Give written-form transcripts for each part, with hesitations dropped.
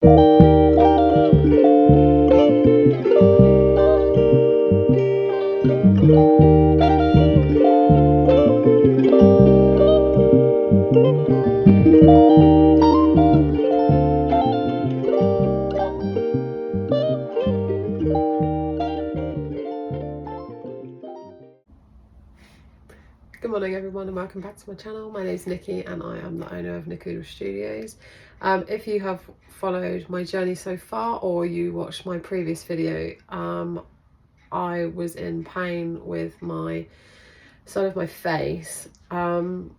Good morning everyone and welcome back to my channel. My name is Nikki and I am the owner of Nikki Studios. If you have followed my journey so far or you watched my previous video, I was in pain with my side of my face and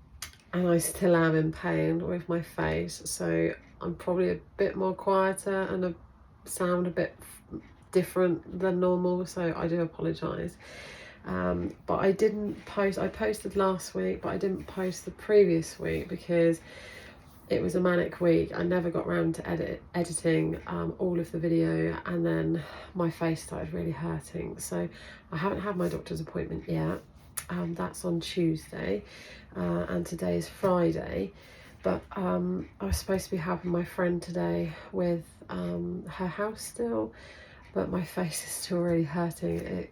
I still am in pain with my face, so I'm probably a bit more quieter and I sound a bit different than normal, so I do apologise. But I didn't post. I posted last week, but I didn't post the previous week because it was a manic week. I never got around to editing all of the video, and then my face started really hurting. So I haven't had my doctor's appointment yet. That's on Tuesday, and today is Friday. But I was supposed to be helping my friend today with her house still, but my face is still really hurting.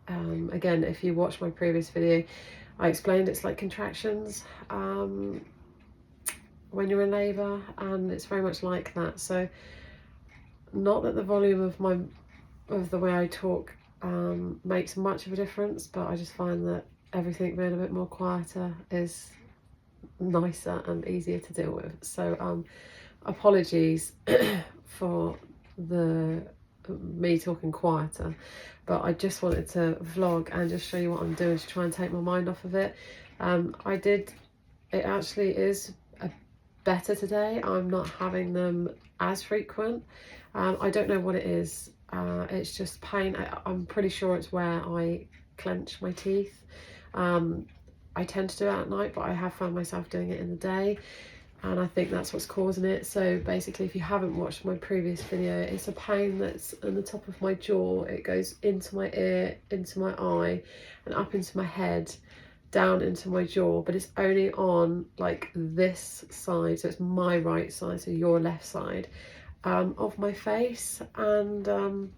Again, if you watch my previous video, I explained it's like contractions when you're in labour, and it's very much like that. So not that the volume of the way I talk makes much of a difference, but I just find that everything being a bit more quieter is nicer and easier to deal with. So apologies for me talking quieter, but I just wanted to vlog and just show you what I'm doing to try and take my mind off of it. It actually is better today. I'm not having them as frequent. I don't know what it is. It's just pain. I'm pretty sure it's where I clench my teeth. I tend to do it at night, but I have found myself doing it in the day, and I think that's what's causing it. So basically, if you haven't watched my previous video, it's a pain that's on the top of my jaw. It goes into my ear, into my eye, and up into my head, down into my jaw, but it's only on like this side, so it's my right side, so your left side of my face, and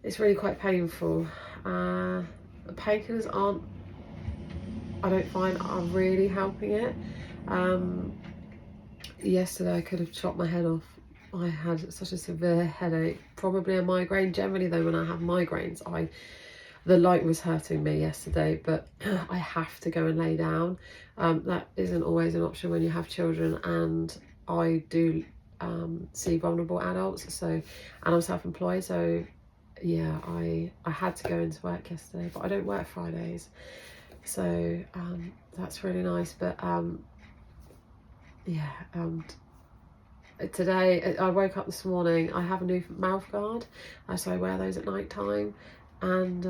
it's really quite painful. Painkillers aren't, I don't find, are really helping it. Yesterday I could have chopped my head off. I had such a severe headache, probably a migraine. Generally though, when I have migraines, the light was hurting me yesterday, but I have to go and lay down. That isn't always an option when you have children, and I do see vulnerable adults, so, and I'm self-employed, so yeah, I had to go into work yesterday, but I don't work Fridays, so that's really nice. But yeah, today I woke up this morning. I have a new mouth guard, so I wear those at night time, and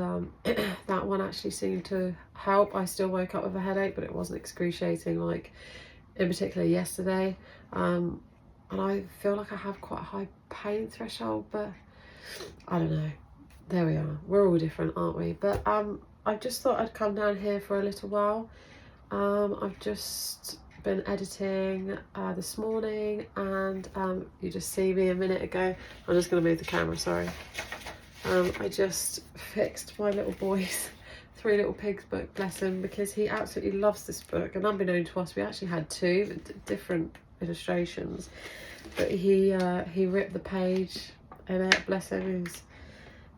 that one actually seemed to help. I still woke up with a headache, but it wasn't excruciating like in particular yesterday, and I feel like I have quite a high pain threshold, but I don't know, there we are, we're all different, aren't we? But I just thought I'd come down here for a little while. I've just been editing this morning, and you just see me a minute ago. I'm just going to move the camera, sorry. I just fixed my little boy's Three Little Pigs book, bless him, because he absolutely loves this book, and unbeknown to us we actually had two different illustrations, but he ripped the page in it, bless him. He's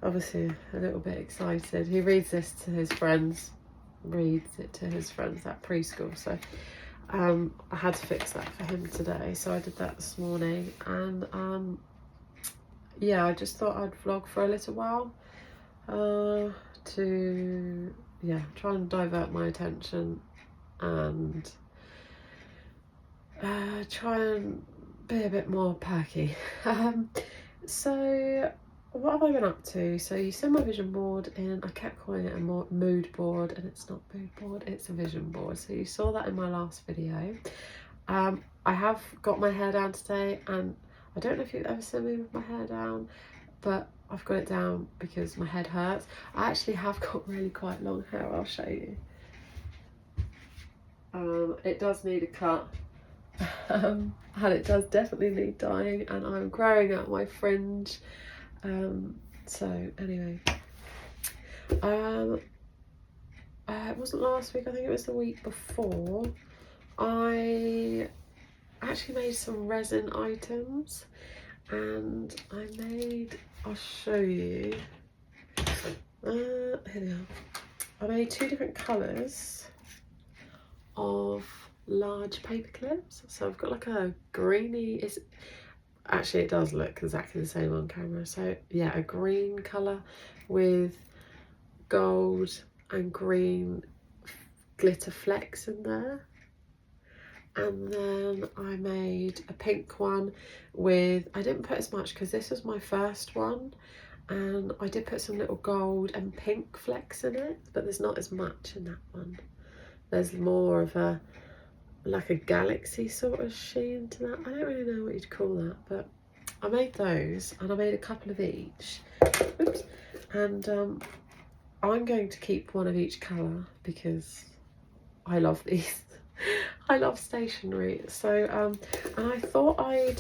obviously a little bit excited. He reads this to his friends, at preschool, so I had to fix that for him today, so I did that this morning. And yeah, I just thought I'd vlog for a little while to try and divert my attention and try and be a bit more perky. So what have I been up to? So you see my vision board I kept calling it a mood board, and it's not mood board, it's a vision board. So you saw that in my last video. I have got my hair down today, and I don't know if you've ever seen me with my hair down, but I've got it down because my head hurts. I actually have got really quite long hair, I'll show you. It does need a cut, and it does definitely need dyeing, and I'm growing out my fringe. So anyway, it wasn't last week, I think it was the week before, I actually made some resin items, and I'll show you, here they are. I made 2 different colours of large paper clips. So I've got like a greeny, actually it does look exactly the same on camera. So yeah, a green colour with gold and green glitter flecks in there. And then I made a pink one with, I didn't put as much because this was my first one, and I did put some little gold and pink flecks in it, but there's not as much in that one. There's more of a, like a galaxy sort of sheen to that. I don't really know what you'd call that, but I made those, and I made a couple of each. Oops. And I'm going to keep one of each colour because I love these. I love stationery. So and I thought I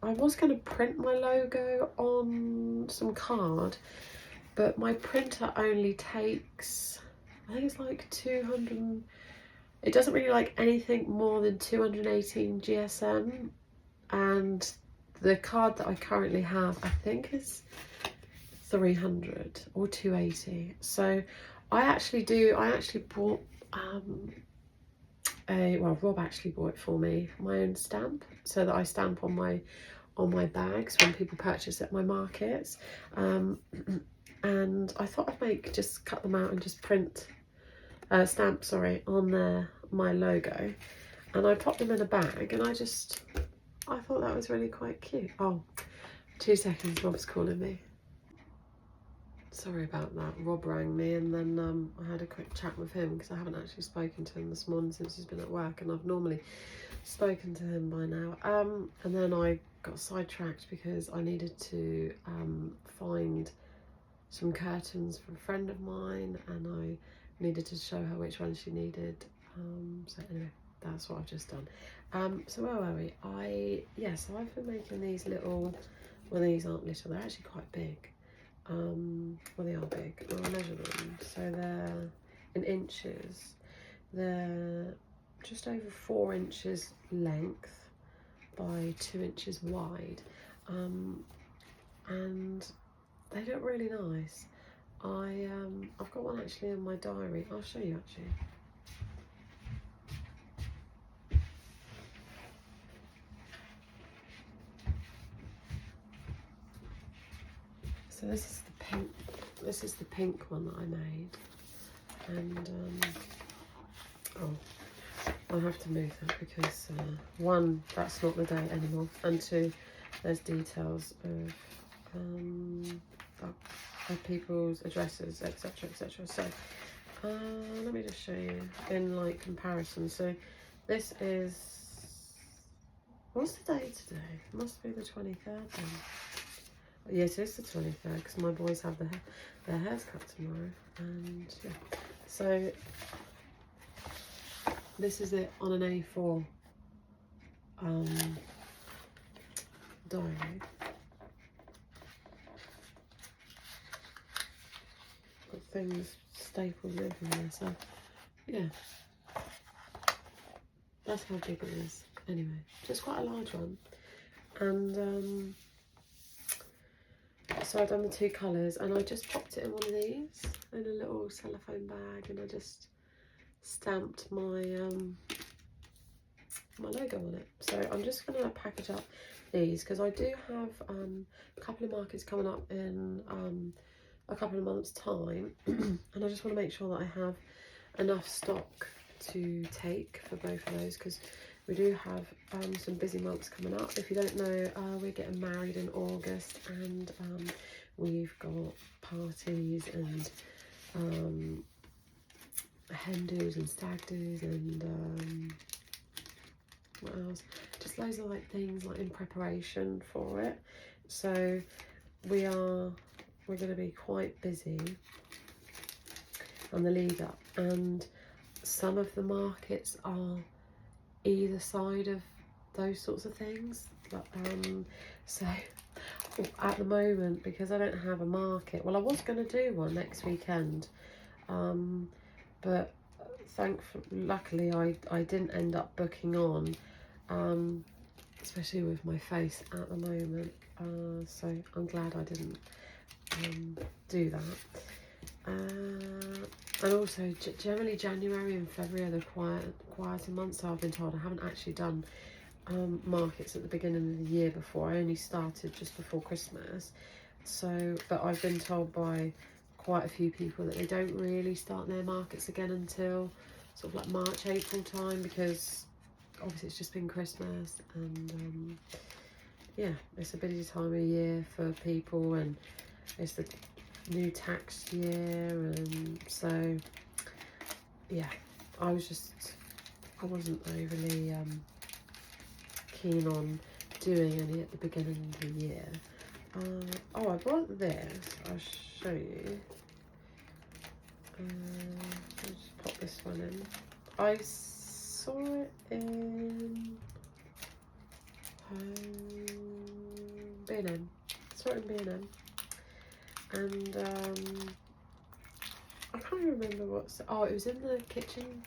was going to print my logo on some card, but my printer only takes, I think it's like 200, it doesn't really like anything more than 218 GSM, and the card that I currently have I think is 300 or 280. So I actually bought Rob actually bought it for me, my own stamp, so that I stamp on my bags when people purchase at my markets. And I thought I'd just cut them out and just print stamp, sorry, on my logo, and I popped them in a bag, and I thought that was really quite cute. Oh, 2 seconds, Rob's calling me. Sorry about that. Rob rang me, and then I had a quick chat with him because I haven't actually spoken to him this morning since he's been at work, and I've normally spoken to him by now. And then I got sidetracked because I needed to find some curtains for a friend of mine, and I needed to show her which one she needed. So anyway, that's what I've just done. So where were we? So I've been making these little, well, these aren't little, they're actually quite big. Well, they are big. I'll measure them. So they're in inches. They're just over 4 inches length by 2 inches wide, and they look really nice. I've got one actually in my diary. I'll show you actually. So this is the pink. This is the pink one that I made, and I'll have to move that because 1, that's not the date anymore, and 2, there's details of people's addresses, etc, etc. So let me just show you in like comparison. So this is, what's the date today? It must be the 23rd then. Yes, it is the 23rd because my boys have their hairs cut tomorrow, and yeah. So this is it on an A4 diary. Got things stapled everywhere, so yeah, that's how big it is. Anyway, just quite a large one, and so I've done the 2 colours, and I just popped it in one of these in a little cellophane bag, and I just stamped my my logo on it. So I'm just going to package up these because I do have a couple of markets coming up in a couple of months' time, and I just want to make sure that I have enough stock to take for both of those because we do have some busy months coming up. If you don't know, we're getting married in August, and we've got parties and hen do's and stag do's and what else? Just loads of like things like in preparation for it. So we're going to be quite busy on the lead up, and some of the markets are either side of those sorts of things. So at the moment, because I don't have a market, well, I was going to do one next weekend, but luckily I didn't end up booking on, especially with my face at the moment, so I'm glad I didn't do that. And also generally January and February are the quieter months, so I've been told. I haven't actually done markets at the beginning of the year before. I only started just before Christmas, so but I've been told by quite a few people that they don't really start their markets again until sort of like March, April time, because obviously it's just been Christmas, and yeah, it's a busy time of year for people, and it's the new tax year, and so yeah, I wasn't overly keen on doing any at the beginning of the year. Oh, I bought this. I'll show you. I'll just pop this one in. I saw it in B&M. Saw it in B&M, and I can't remember what's. Oh, it was in the kitchen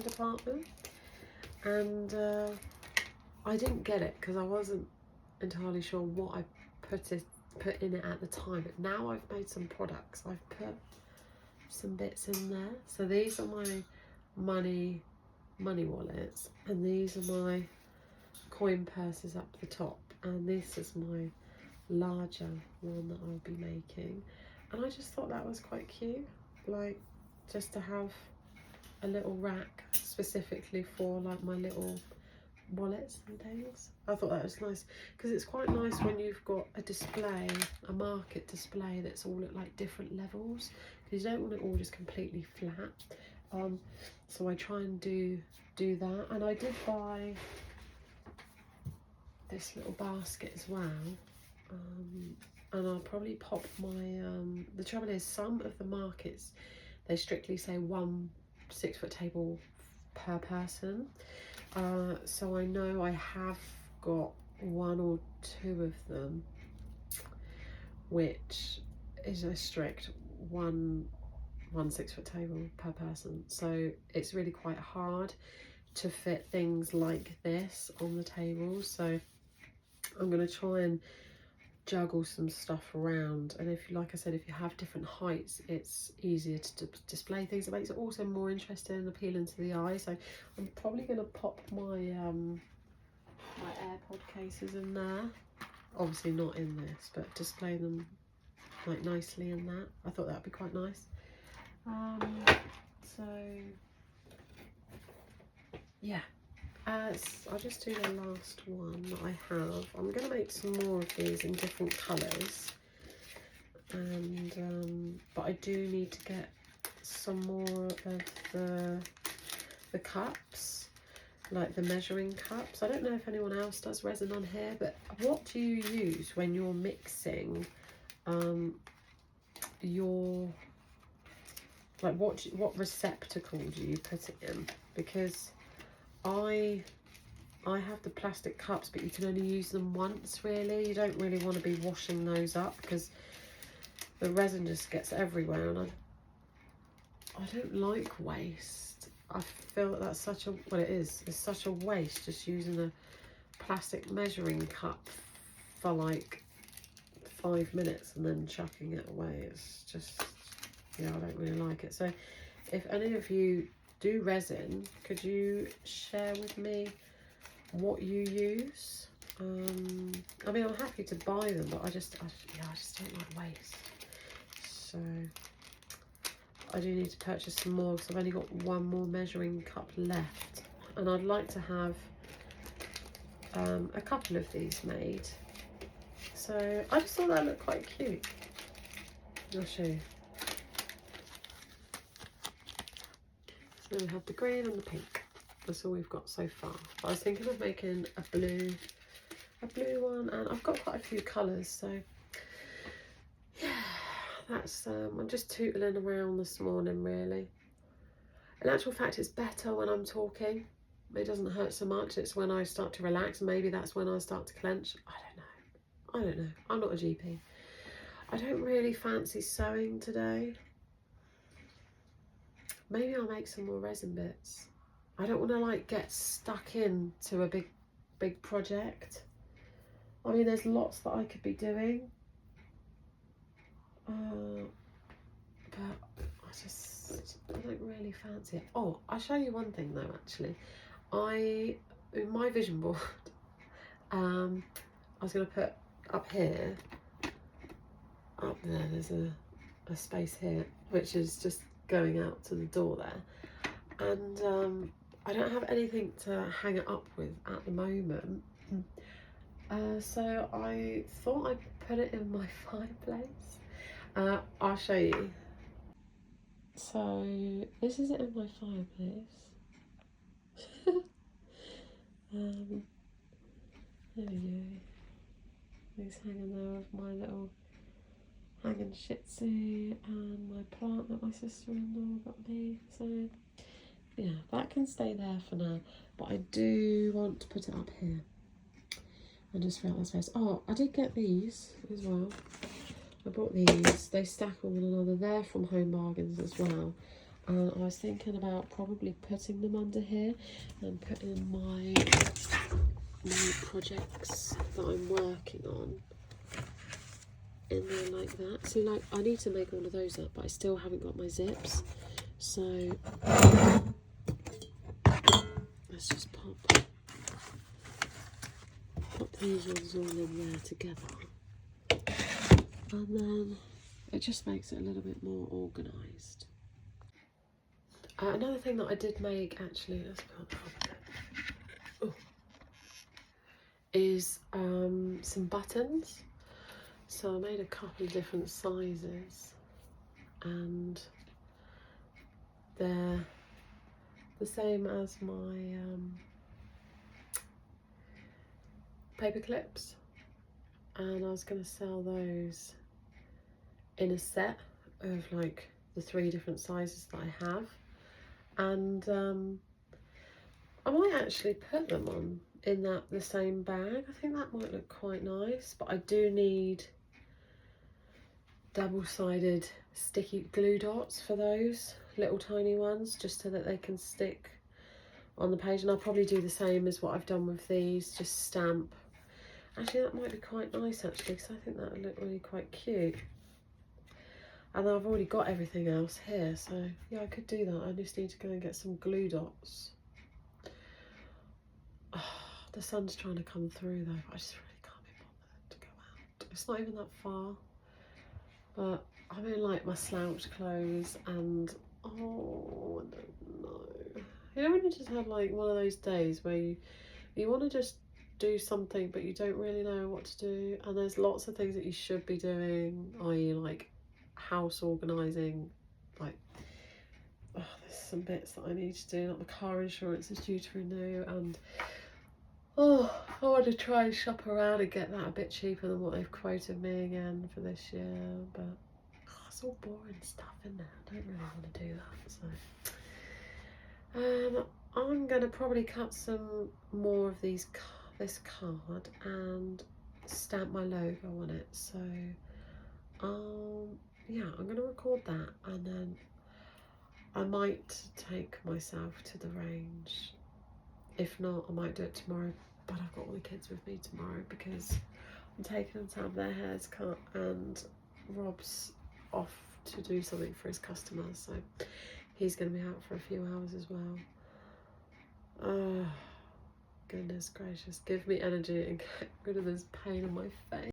department, and I didn't get it because I wasn't entirely sure what I put in it at the time. But now I've made some products. I've put some bits in there. So these are my money wallets, and these are my coin purses up the top, and this is my larger one that I'll be making. And I just thought that was quite cute, like just to have a little rack specifically for like my little wallets and things. I thought that was nice because it's quite nice when you've got a market display that's all at like different levels, because you don't want it all just completely flat. So I try and do that, and I did buy this little basket as well, and I'll probably pop my the trouble is some of the markets, they strictly say 1 6-foot table per person, so I know I have got 1 or 2 of them which is a strict 1 6-foot table per person, so it's really quite hard to fit things like this on the table. So I'm going to try and juggle some stuff around, and if, like I said, if you have different heights, it's easier to display things. It makes it also more interesting and appealing to the eye. So I'm probably going to pop my my AirPod cases in there, obviously not in this, but display them like nicely in that. I thought that would be quite nice. So yeah, I'll just do the last one that I have. I'm going to make some more of these in different colours, and but I do need to get some more of the cups, like the measuring cups. I don't know if anyone else does resin on here, but what do you use when you're mixing your, like what receptacle do you put it in? Because I have the plastic cups, but you can only use them once really. You don't really want to be washing those up because the resin just gets everywhere, and I don't like waste. I feel that that's such a, well, it's such a waste just using a plastic measuring cup for like 5 minutes and then chucking it away. It's just, yeah, I don't really like it. So if any of you do resin, could you share with me what you use? I mean, I'm happy to buy them, but I just don't like waste. So I do need to purchase some more because I've only got 1 more measuring cup left, and I'd like to have a couple of these made. So I just thought that looked quite cute. I'll show you. So we have the green and the pink. That's all we've got so far. But I was thinking of making a blue one, and I've got quite a few colours, so yeah, that's I'm just tootling around this morning really. In actual fact, it's better when I'm talking it doesn't hurt so much. It's when I start to relax, maybe that's when I start to clench. I don't know. I'm not a GP. I don't really fancy sewing today. Maybe I'll make some more resin bits. I don't want to like get stuck into a big project. I mean, there's lots that I could be doing. But I don't really fancy it. Oh, I'll show you one thing though, actually. In my vision board, I was going to put up here, up there's a space here, which is just going out to the door there. And I don't have anything to hang it up with at the moment. So I thought I'd put it in my fireplace. I'll show you. So this is it in my fireplace. There we go. He's hanging there with my little hanging Shih Tzu and my plant that my sister-in-law got me. So yeah, that can stay there for now. But I do want to put it up here and just fill out the space. Oh, I did get these as well. I bought these. They stack on one another. They're from Home Bargains as well. And I was thinking about probably putting them under here and putting my projects that I'm working on in there like that. See, like, I need to make all of those up, but I still haven't got my zips. So let's just pop these ones all in there together. And then it just makes it a little bit more organised. Another thing that I did make, actually, let's put that up, is some buttons. So I made a couple of different sizes, and they're the same as my paper clips, and I was going to sell those in a set of like the 3 different sizes that I have. And I might actually put them on in the same bag. I think that might look quite nice, but I do need double-sided sticky glue dots for those little tiny ones, just so that they can stick on the page. And I'll probably do the same as what I've done with these, just stamp. Actually, that might be quite nice actually, because I think that would look really quite cute. And I've already got everything else here, so yeah, I could do that. I just need to go and get some glue dots. Oh, the sun's trying to come through though, but I just really can't be bothered to go out. It's not even that far, but I'm in like my slouch clothes and oh, I don't know. You know when you just have like one of those days where you want to just do something but you don't really know what to do, and there's lots of things that you should be doing, i.e. like house organising, like there's some bits that I need to do, like my car insurance is due to renew, and I want to try and shop around and get that a bit cheaper than what they've quoted me again for this year, but it's all boring stuff, isn't it? I don't really want to do that. So I'm going to probably cut some more of this card and stamp my logo on it. So yeah, I'm going to record that, and then I might take myself to the range. If not, I might do it tomorrow, but I've got all the kids with me tomorrow because I'm taking them to have their hairs cut, and Rob's off to do something for his customers, so he's going to be out for a few hours as well. Oh, goodness gracious, give me energy and get rid of this pain in my face.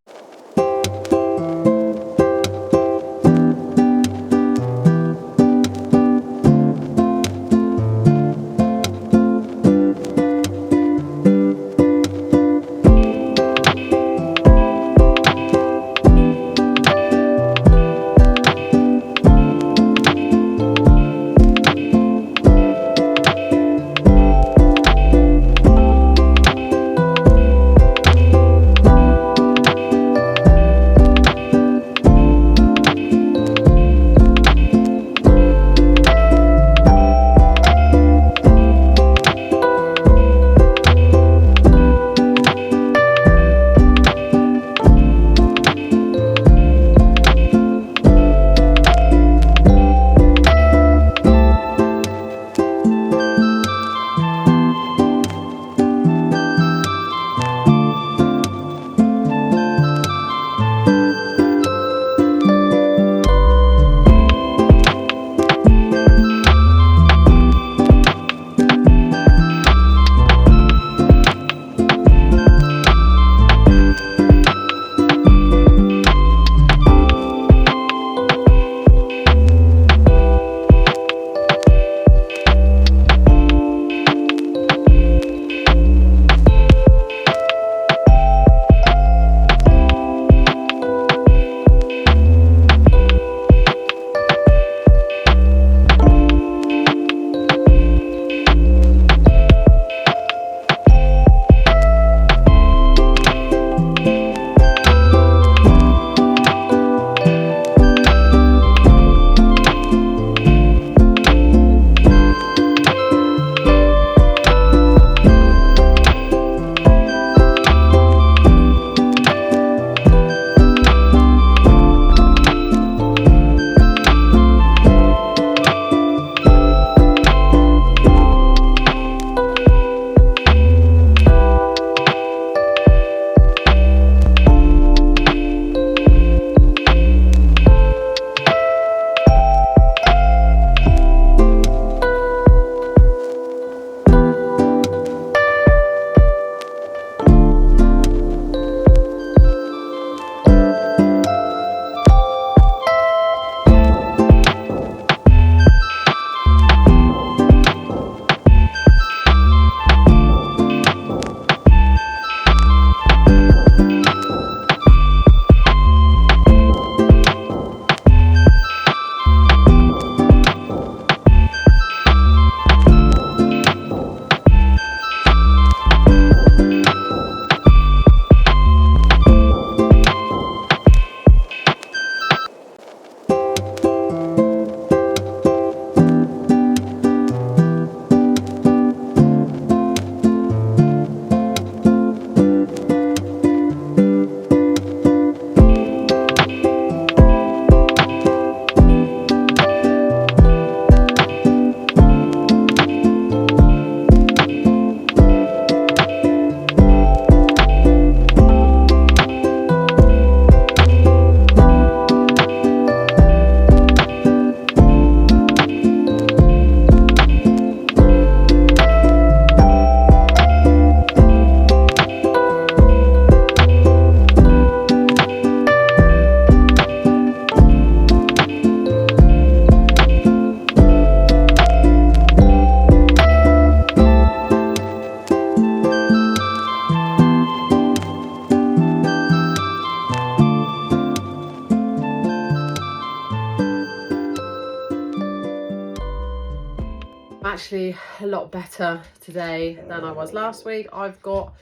actually a lot better today than I was last week. I've got,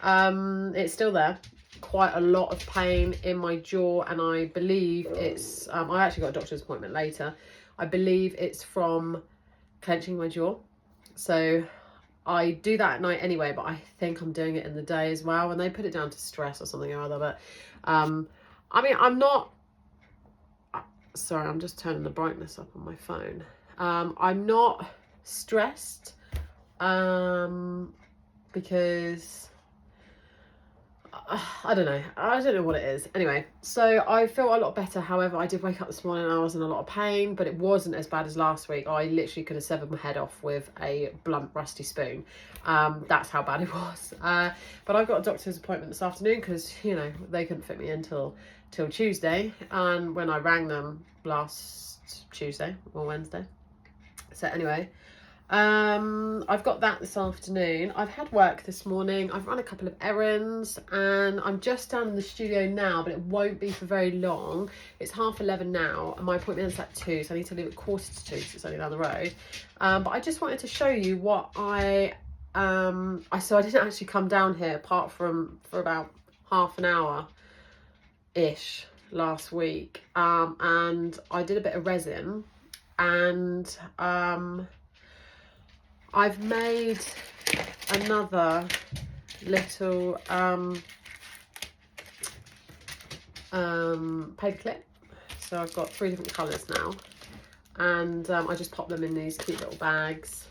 it's still there, quite a lot of pain in my jaw, and I believe it's, I actually got a doctor's appointment later. I believe it's from clenching my jaw. So I do that at night anyway, but I think I'm doing it in the day as well, and they put it down to stress or something or other. But I mean, I'm not, sorry, I'm just turning the brightness up on my phone. I'm not stressed because I don't know what it is. Anyway, so I feel a lot better. However, I did wake up this morning and I was in a lot of pain, but it wasn't as bad as last week. I literally could have severed my head off with a blunt rusty spoon. That's how bad it was. But I've got a doctor's appointment this afternoon because, you know, they couldn't fit me in till Tuesday, and when I rang them last Tuesday or Wednesday. So anyway, I've got that this afternoon. I've had work this morning. I've run a couple of errands, and I'm just down in the studio now, but it won't be for very long. It's 11:30 now, and my appointment is at 2, so I need to leave at 1:45 because it's only down the road. But I just wanted to show you what so I didn't actually come down here apart from for about half an hour ish last week, and I did a bit of resin, and I've made another little paper clip. So I've got 3 different colours now, and I just pop them in these cute little bags,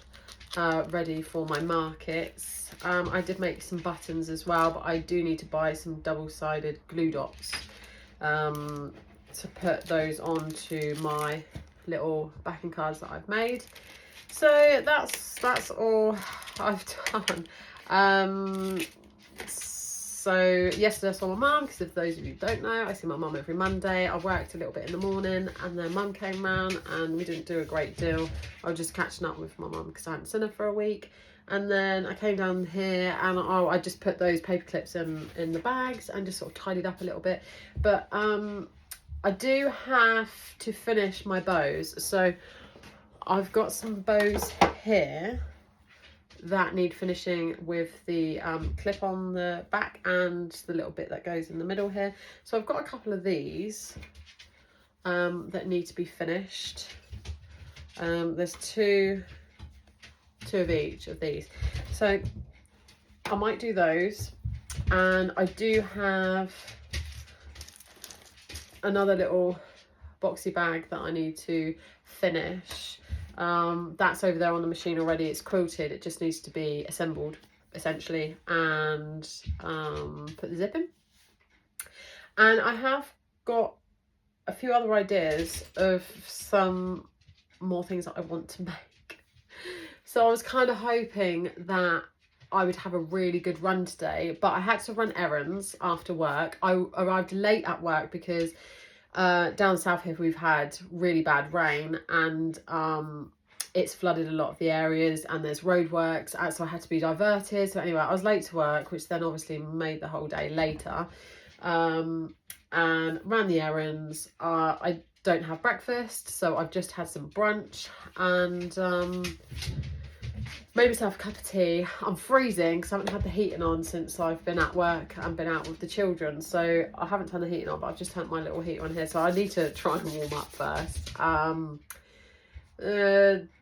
ready for my markets. I did make some buttons as well, but I do need to buy some double-sided glue dots to put those onto my little backing cards that I've made. So that's all I've done. So yesterday I saw my mum, because if those of you who don't know, I see my mum every Monday. I worked a little bit in the morning, and then mum came round, and we didn't do a great deal. I was just catching up with my mum because I hadn't seen her for a week. And then I came down here, and I just put those paper clips in the bags and just sort of tidied up a little bit. But I do have to finish my bows. So I've got some bows here that need finishing with the clip on the back and the little bit that goes in the middle here. So I've got a couple of these that need to be finished. There's two of each of these, so I might do those. And I do have another little boxy bag that I need to finish. That's over there on the machine already. It's quilted, it just needs to be assembled essentially, and put the zip in. And I have got a few other ideas of some more things that I want to make. So I was kind of hoping that I would have a really good run today, but I had to run errands after work. I arrived late at work because down south here we've had really bad rain, and it's flooded a lot of the areas, and there's roadworks, so I had to be diverted. So anyway, I was late to work, which then obviously made the whole day later, and ran the errands. I don't have breakfast, so I've just had some brunch, and made myself a cup of tea. I'm freezing because I haven't had the heating on since I've been at work and been out with the children, so I haven't turned the heating on, but I've just turned my little heater on here, so I need to try and warm up first.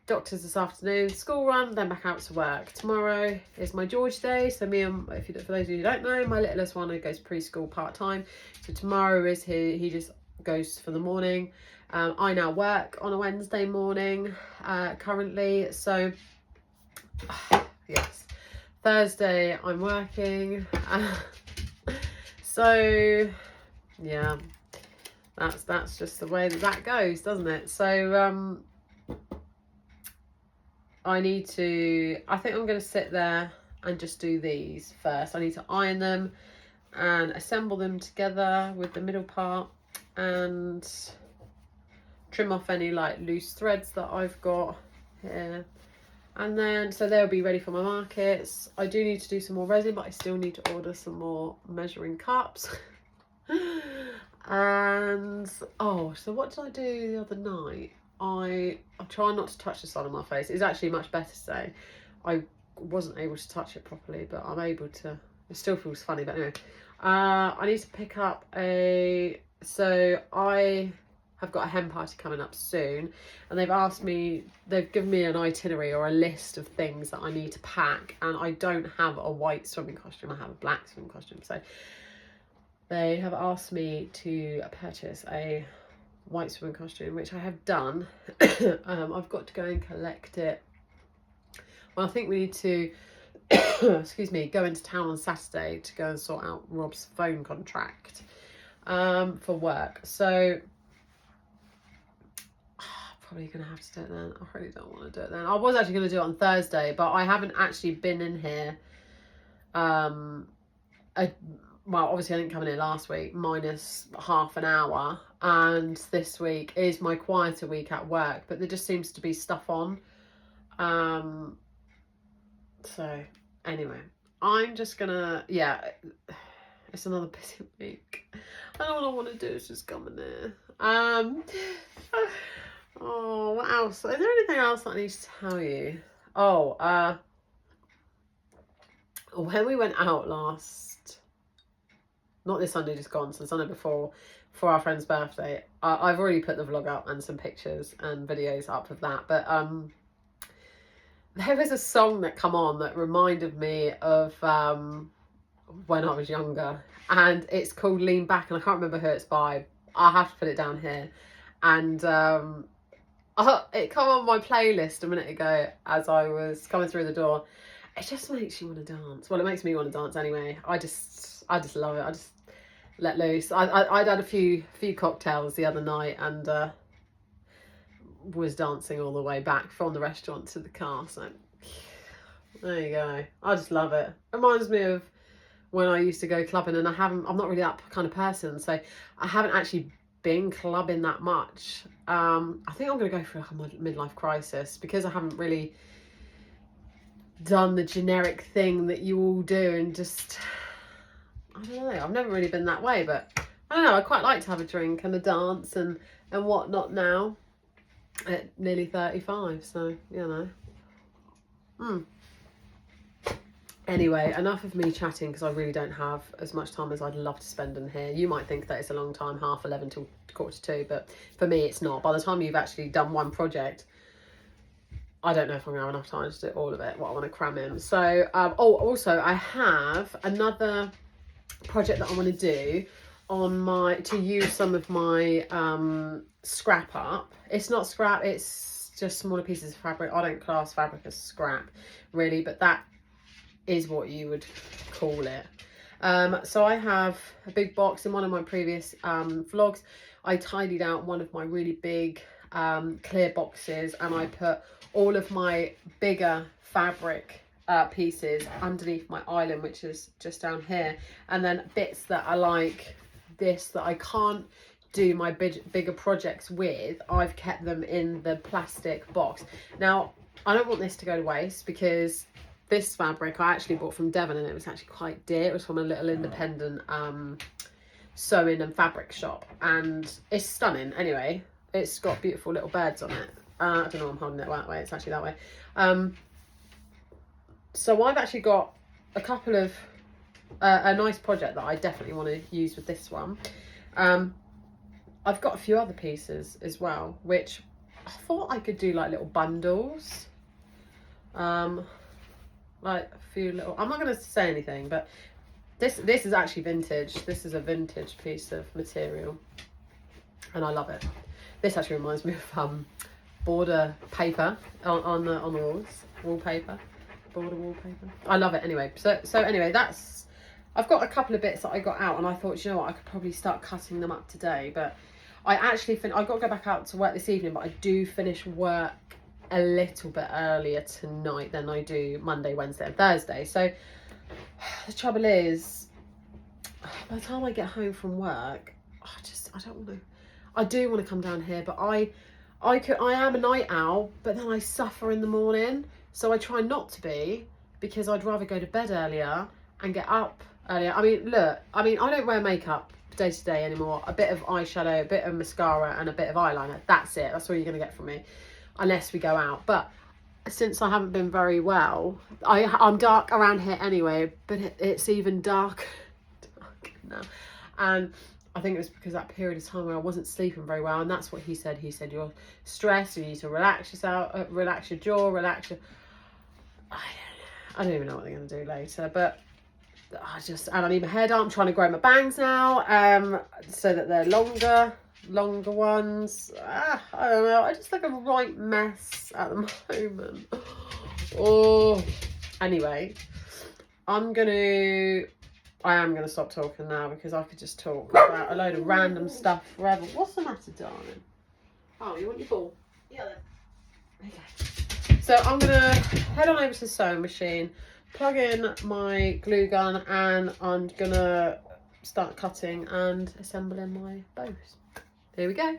Doctors this afternoon, school run, then back out to work. Tomorrow is my George day, so me and, for those of you who don't know, my littlest one who goes preschool part-time, so tomorrow is he just goes for the morning. I now work on a Wednesday morning currently, so yes, Thursday I'm working. So yeah, that's just the way that goes, doesn't it? So I think I'm going to sit there and just do these first. I need to iron them and assemble them together with the middle part, and trim off any like loose threads that I've got here. And then, so they'll be ready for my markets. I do need to do some more resin, but I still need to order some more measuring cups. And, oh, so what did I do the other night? I'm trying not to touch the sun on my face. It's actually much better today. I wasn't able to touch it properly, but I'm able to. It still feels funny, but anyway. I need to pick up so I have got a hen party coming up soon, and they've given me an itinerary or a list of things that I need to pack, and I don't have a white swimming costume, I have a black swimming costume, so they have asked me to purchase a white swimming costume, which I have done. I've got to go and collect it. Well, I think we need to excuse me, go into town on Saturday to go and sort out Rob's phone contract for work. So probably gonna have to do it then. I really don't want to do it then. I was actually going to do it on Thursday, but I haven't actually been in here. Well, obviously I didn't come in here last week, minus half an hour, and this week is my quieter week at work, but there just seems to be stuff on. So anyway, I'm just gonna, it's another busy week. And all I want to do is just come in here. Oh, what else? Is there anything else that I need to tell you? Oh, when we went out not this Sunday just gone, so the Sunday before, for our friend's birthday, I've already put the vlog up and some pictures and videos up of that, but there was a song that come on that reminded me of when I was younger, and it's called Lean Back, and I can't remember who it's by. I'll have to put it down here. And it came on my playlist a minute ago as I was coming through the door. It just makes you want to dance. Well, it makes me want to dance anyway. I just love it. I just let loose. I'd had a few cocktails the other night, and was dancing all the way back from the restaurant to the car. So there you go. I just love it. Reminds me of when I used to go clubbing, and I'm not really that kind of person, so I haven't actually been clubbing that much. I think I'm gonna go for like a midlife crisis, because I haven't really done the generic thing that you all do, and just, I don't know, I've never really been that way, but I don't know, I quite like to have a drink and a dance and whatnot now at nearly 35, so you know. Anyway, enough of me chatting, because I really don't have as much time as I'd love to spend in here. You might think that it's a long time, 11:30 till 1:45, but for me it's not. By the time you've actually done one project, I don't know if I'm going to have enough time to do all of it, what I want to cram in. So, also I have another project that I want to do to use some of my scrap up. It's not scrap, it's just smaller pieces of fabric. I don't class fabric as scrap really, but that is what you would call it. So I have a big box. In one of my previous vlogs, I tidied out one of my really big clear boxes, and I put all of my bigger fabric pieces underneath my island, which is just down here, and then bits that are like this that I can't do my bigger projects with, I've kept them in the plastic box. Now I don't want this to go to waste, because this fabric I actually bought from Devon, and it was actually quite dear. It was from a little independent sewing and fabric shop, and it's stunning. Anyway, it's got beautiful little birds on it. I don't know, I'm holding it that way, it's actually that way. So I've actually got a couple of a nice project that I definitely want to use with this one. I've got a few other pieces as well, which I thought I could do like little bundles. Like a few little, I'm not going to say anything, but this is actually vintage. This is a vintage piece of material, and I love it. This actually reminds me of border paper on the walls, wallpaper, border wallpaper. I love it. Anyway, so anyway, I've got a couple of bits that I got out, and I thought, you know what, I could probably start cutting them up today, but I actually I've got to go back out to work this evening, but I do finish work a little bit earlier tonight than I do Monday, Wednesday and Thursday. So the trouble is, by the time I get home from work, I don't want to, I do want to come down here, but I am a night owl, but then I suffer in the morning, so I try not to be, because I'd rather go to bed earlier and get up earlier. I mean, look, I don't wear makeup day to day anymore. A bit of eyeshadow, a bit of mascara, and a bit of eyeliner. That's it. That's all you're going to get from me, unless we go out. But since I haven't been very well, I'm dark around here anyway, but it's even darker now. And I think it was because that period of time where I wasn't sleeping very well, and that's what he said. He said, you're stressed, you need to relax yourself, relax your jaw, relax your... I don't even know what they're going to do later, but and I need my hair done. I'm trying to grow my bangs now, so that they're longer ones. I don't know. I just look a right mess at the moment. Oh, anyway, I am gonna stop talking now, because I could just talk about a load of random stuff forever. What's the matter, darling? Oh, you want your ball? Yeah, then. Okay. So I'm gonna head on over to the sewing machine, plug in my glue gun, and I'm gonna start cutting and assembling my bows. Here we go.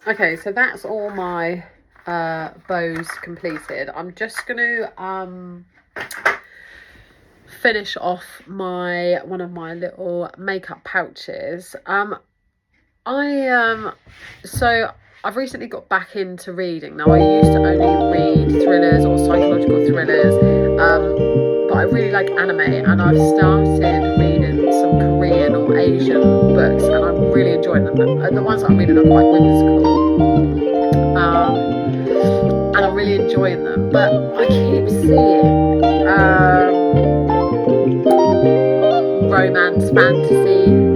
Okay, so that's all my bows completed. I'm just going to finish off one of my little makeup pouches. So I've recently got back into reading. Now, I used to only read thrillers or psychological thrillers, but I really like anime, and I've started reading some Korean or Asian books, and I'm really enjoying them. The ones that I'm reading are quite whimsical, and I'm really enjoying them. But I keep seeing romance, fantasy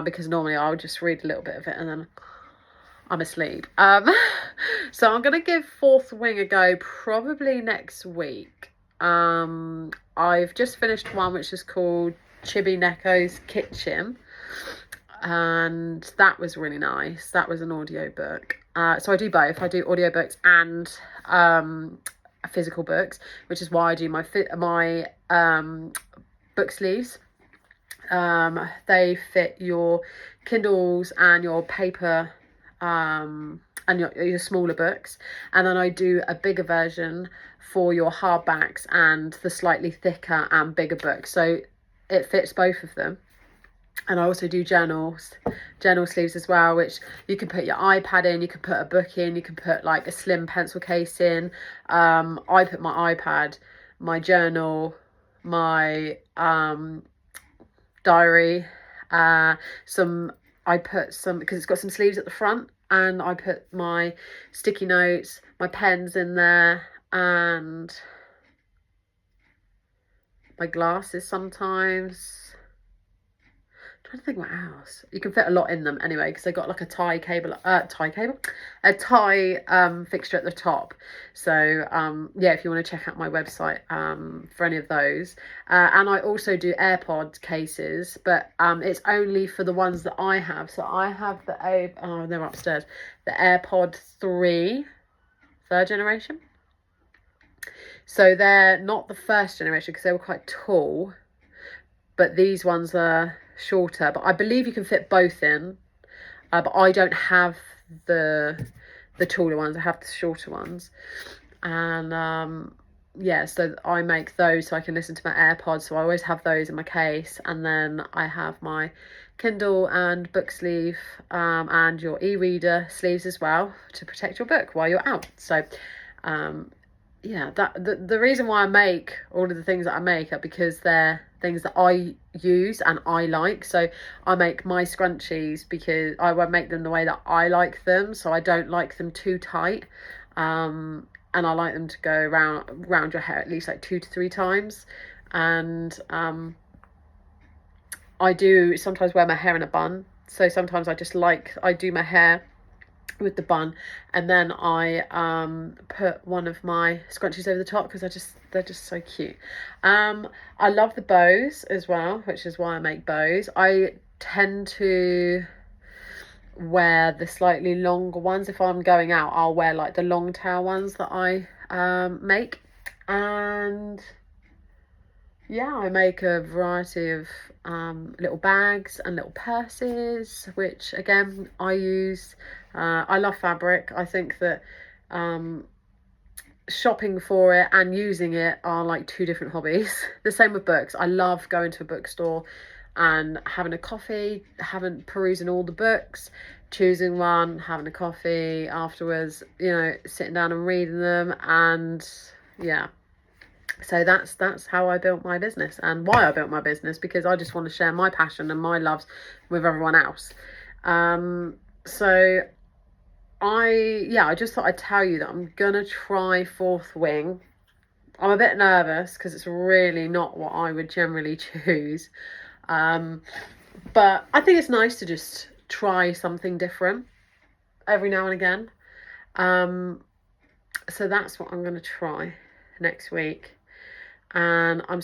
because normally I would just read a little bit of it and then I'm asleep. So I'm gonna give Fourth Wing a go probably next week. I've just finished one which is called Chibi Neko's Kitchen, and that was really nice. That was an audio book. so I do both. I do audiobooks and physical books, which is why I do my book sleeves. They fit your Kindles and your paper and your smaller books, and then I do a bigger version for your hardbacks and the slightly thicker and bigger books, so it fits both of them. And I also do journal sleeves as well, which you can put your iPad in, you can put a book in, you can put like a slim pencil case in. I put my iPad, my journal, my diary, I put some, because it's got some sleeves at the front, and I put my sticky notes, my pens in there, and my glasses sometimes. I'm trying to think what else. You can fit a lot in them anyway, because they got like a tie fixture at the top. So yeah, if you want to check out my website for any of those. And I also do AirPod cases, but it's only for the ones that I have. So I have they're upstairs, the AirPod 3 third generation. So they're not the first generation, because they were quite tall, but these ones are shorter. But I believe you can fit both in, but I don't have the taller ones. I have the shorter ones. And yeah, so I make those so I can listen to my AirPods, so I always have those in my case. And then I have my Kindle and book sleeve, and your e-reader sleeves as well, to protect your book while you're out. So yeah, the reason why I make all of the things that I make are because they're things that I use and I like. So I make my scrunchies because I won't make them the way that I like them, so I don't like them too tight, and I like them to go around your hair at least like 2 to 3 times. And I do sometimes wear my hair in a bun, so sometimes I do my hair with the bun, and then I put one of my scrunchies over the top, because they're just so cute. I love the bows as well, which is why I make bows. I tend to wear the slightly longer ones. If I'm going out, I'll wear like the long tail ones that I make. And yeah, I make a variety of little bags and little purses, which again I use. I love fabric. I think that shopping for it and using it are like 2 different hobbies. The same with books. I love going to a bookstore and having a coffee, perusing all the books, choosing one, having a coffee afterwards, sitting down and reading them. And yeah, so that's how I built my business, and why I built my business, because I just want to share my passion and my loves with everyone else. So I just thought I'd tell you that I'm gonna try Fourth Wing. I'm a bit nervous because it's really not what I would generally choose, but I think it's nice to just try something different every now and again. So that's what I'm gonna try next week. And I'm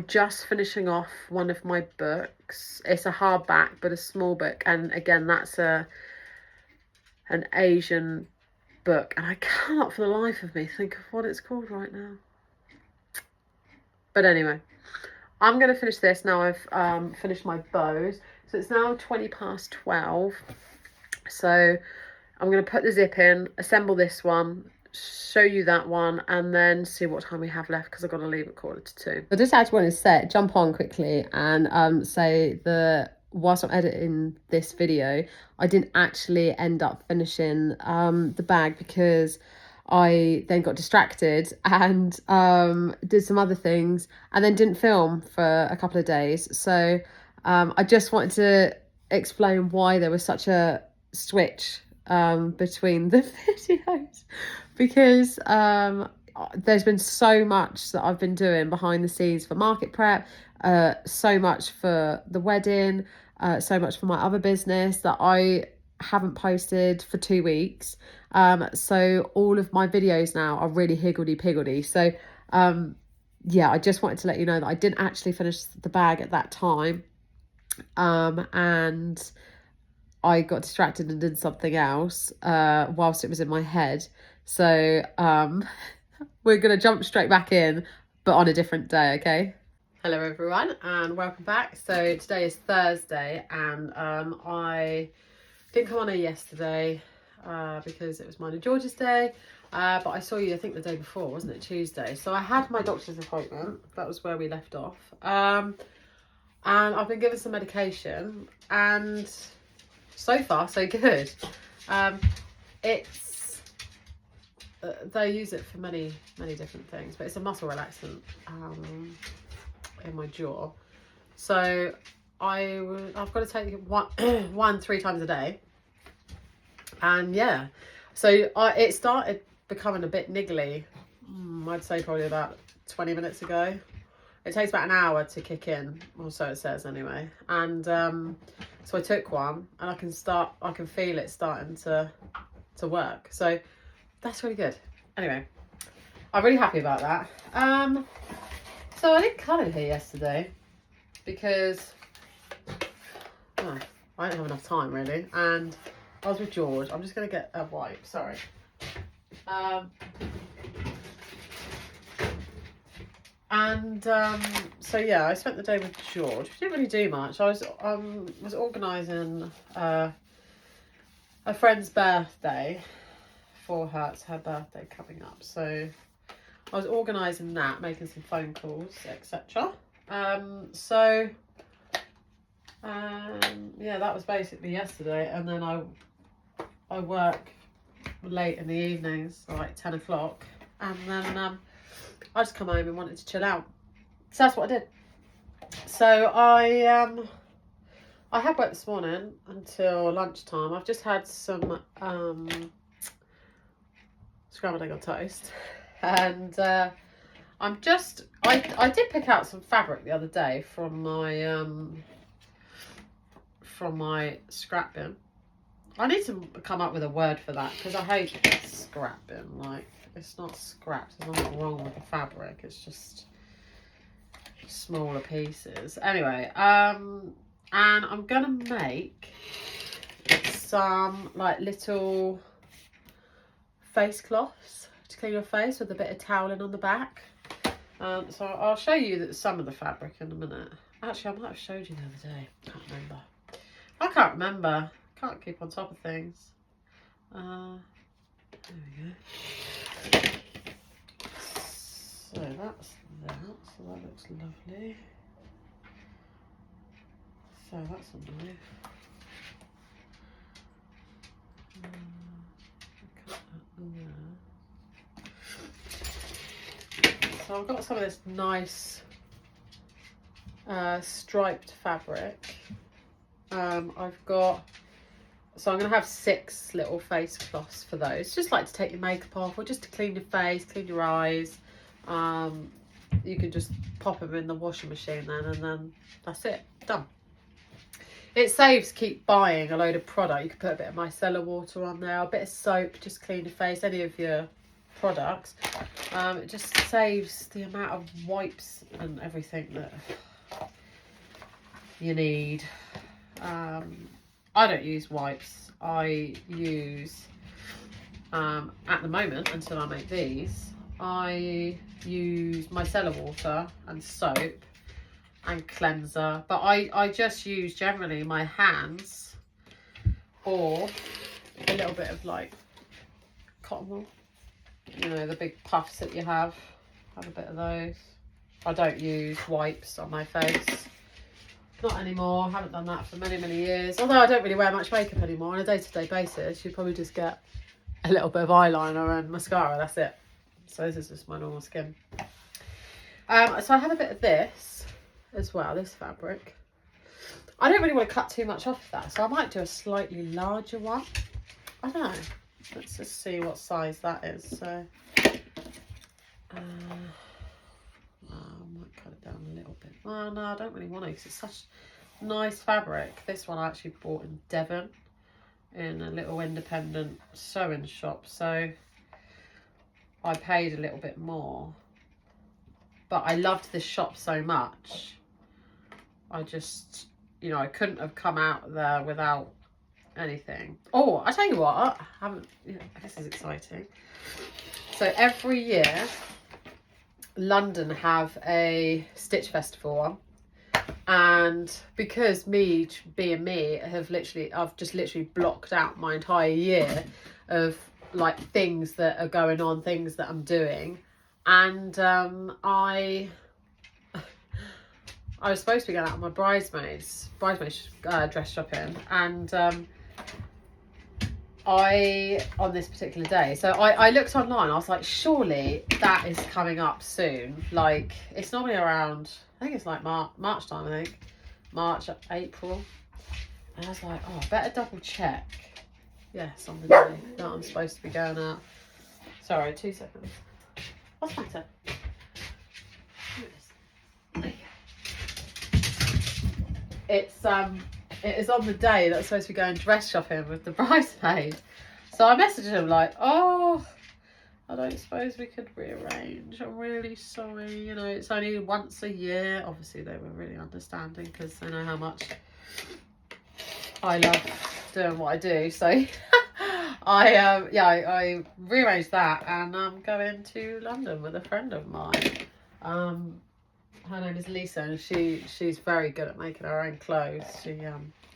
just finishing off one of my books. It's a hardback, but a small book, and again, that's an Asian book, and I cannot for the life of me think of what it's called right now. But anyway, I'm going to finish this now. I've finished my bows, so it's now 12:20. So I'm going to put the zip in, assemble this one, show you that one, and then see what time we have left, because I've got to leave at 1:45. I just actually want to jump on quickly and say that whilst I'm editing this video, I didn't actually end up finishing the bag, because I then got distracted and did some other things, and then didn't film for a couple of days. So I just wanted to explain why there was such a switch between the videos, because there's been so much that I've been doing behind the scenes for market prep, so much for the wedding, so much for my other business, that I haven't posted for 2 weeks. So all of my videos now are really higgledy-piggledy. So yeah, I just wanted to let you know that I didn't actually finish the bag at that time. And I got distracted and did something else whilst it was in my head. So we're going to jump straight back in, but on a different day, okay? Hello everyone and welcome back. So today is Thursday and I didn't come on here yesterday because it was mine and George's day, but I saw you I think the day before, wasn't it, Tuesday? So I had my doctor's appointment, that was where we left off, and I've been given some medication and so far so good. It's they use it for many different things, but it's a muscle relaxant in my jaw. So I've got to take one 3 times a day. And yeah, so it started becoming a bit niggly, I'd say probably about 20 minutes ago. It takes about an hour to kick in, or so it says anyway. And so I took one and I can feel it starting to work. So that's really good. Anyway, I'm really happy about that. So I didn't come in here yesterday because I didn't have enough time really, and I was with George. I'm just going to get a wipe, sorry. So yeah, I spent the day with George. We didn't really do much. I was organising a friend's birthday for her. It's her birthday coming up, so I was organising that, making some phone calls, etc. Yeah, that was basically yesterday, and then I work late in the evenings, so like 10 o'clock, and then I just come home and wanted to chill out. So that's what I did. So I had work this morning until lunchtime. I've just had some scrambled egg on toast, and I did pick out some fabric the other day from my scrap bin. I need to come up with a word for that because I hate scrap bin. Like, it's not scraps, there's nothing wrong with the fabric, it's just smaller pieces. Anyway, and I'm gonna make some like little face cloths to clean your face with a bit of toweling on the back. So I'll show you some of the fabric in a minute. Actually, I might have showed you the other day. I can't remember. Can't keep on top of things. There we go. So that's that. So that looks lovely. So that's a knife. Cut that there. So I've got some of this nice striped fabric. So I'm going to have 6 little face cloths for those. Just like to take your makeup off, or just to clean your face, clean your eyes. You can just pop them in the washing machine then, and then that's it, done. It saves keep buying a load of product. You can put a bit of micellar water on there, a bit of soap, just clean your face, any of your products. It just saves the amount of wipes and everything that you need. I don't use wipes. I use, at the moment, until I make these, I use micellar water and soap and cleanser. But I just use generally my hands or a little bit of like cotton wool. You know, the big puffs that you have a bit of those. I don't use wipes on my face. Not anymore. I haven't done that for many years. Although I don't really wear much makeup anymore on a day-to-day basis. You probably just get a little bit of eyeliner and mascara. That's it. So this is just my normal skin. So I have a bit of this as well. This fabric. I don't really want to cut too much off that, so I might do a slightly larger one. I don't know. Let's just see what size that is. So I might cut it down a little bit. Oh no, I don't really want to because it's such nice fabric. This one I actually bought in Devon in a little independent sewing shop, so I paid a little bit more, but I loved this shop so much. I just, you know, I couldn't have come out there without anything. Oh, I tell you what, I haven't. Yeah, this is exciting. So every year, London have a Stitch Festival on. And because me being me I've just literally blocked out my entire year of like things that are going on, things that I'm doing. And I was supposed to be going out with my bridesmaids dress shopping, and on this particular day, so I looked online. I was like, surely that is coming up soon. Like, it's normally around, I think it's like March time, I think March, April. And I was like, oh, I better double check. Yes, on the day that I'm supposed to be going out. Sorry, 2 seconds. What's the matter? It is on the day that I'm supposed to be going dress shopping with the bridesmaid. So I messaged him like, oh, I don't suppose we could rearrange. I'm really sorry. You know, it's only once a year. Obviously, they were really understanding because they know how much I love doing what I do. So I rearranged that, and I'm going to London with a friend of mine. Her name is Lisa, and she's very good at making her own clothes. She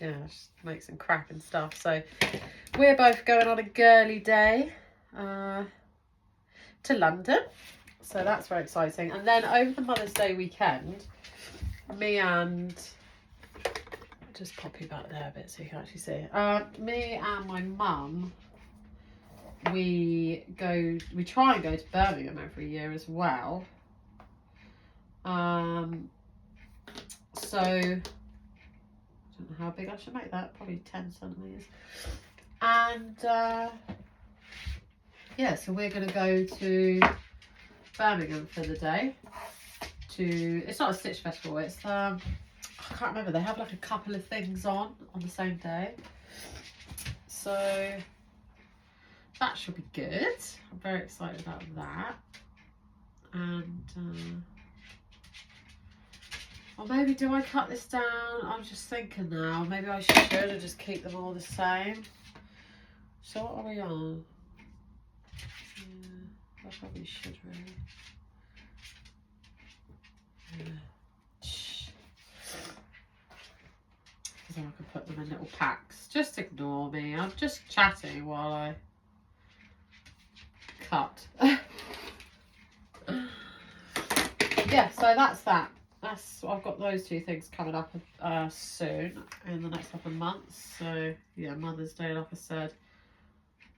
she makes some cracking stuff. So we're both going on a girly day to London. So that's very exciting. And then over the Mother's Day weekend, me and just pop you back there a bit so you can actually see. Me and my mum, we try and go to Birmingham every year as well. So I don't know how big I should make that, probably 10 centimetres. And so we're going to go to Birmingham for the day. It's not a Stitch Festival, it's I can't remember, they have like a couple of things on the same day. So that should be good. I'm very excited about that. And or maybe do I cut this down? I'm just thinking now. Maybe I should and just keep them all the same. So what are we on? I probably should really. Because then I can put them in little packs. Just ignore me. I'm just chatting while I cut. Yeah, so that's that. I've got those two things coming up soon in the next couple of months. So yeah, Mother's Day, like I said,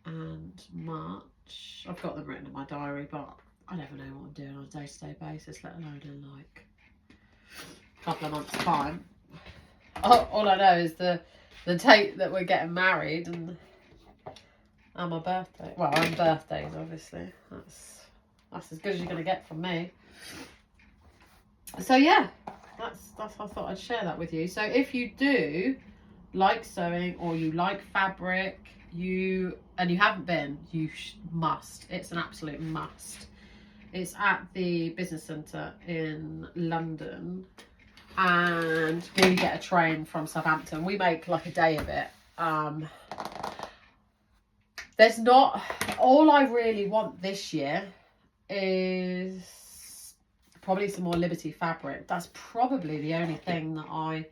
and March. I've got them written in my diary, but I never know what I'm doing on a day-to-day basis, let alone in like a couple of months' time. All I know is the date that we're getting married and my birthday. Well, and birthdays, obviously. That's as good as you're going to get from me. So yeah, that's I thought I'd share that with you. So if you do like sewing or you like fabric, and you haven't been, you must. It's an absolute must. It's at the business centre in London, and we get a train from Southampton. We make like a day of it. There's not, all I really want this year is probably some more Liberty fabric. That's probably the only thing that I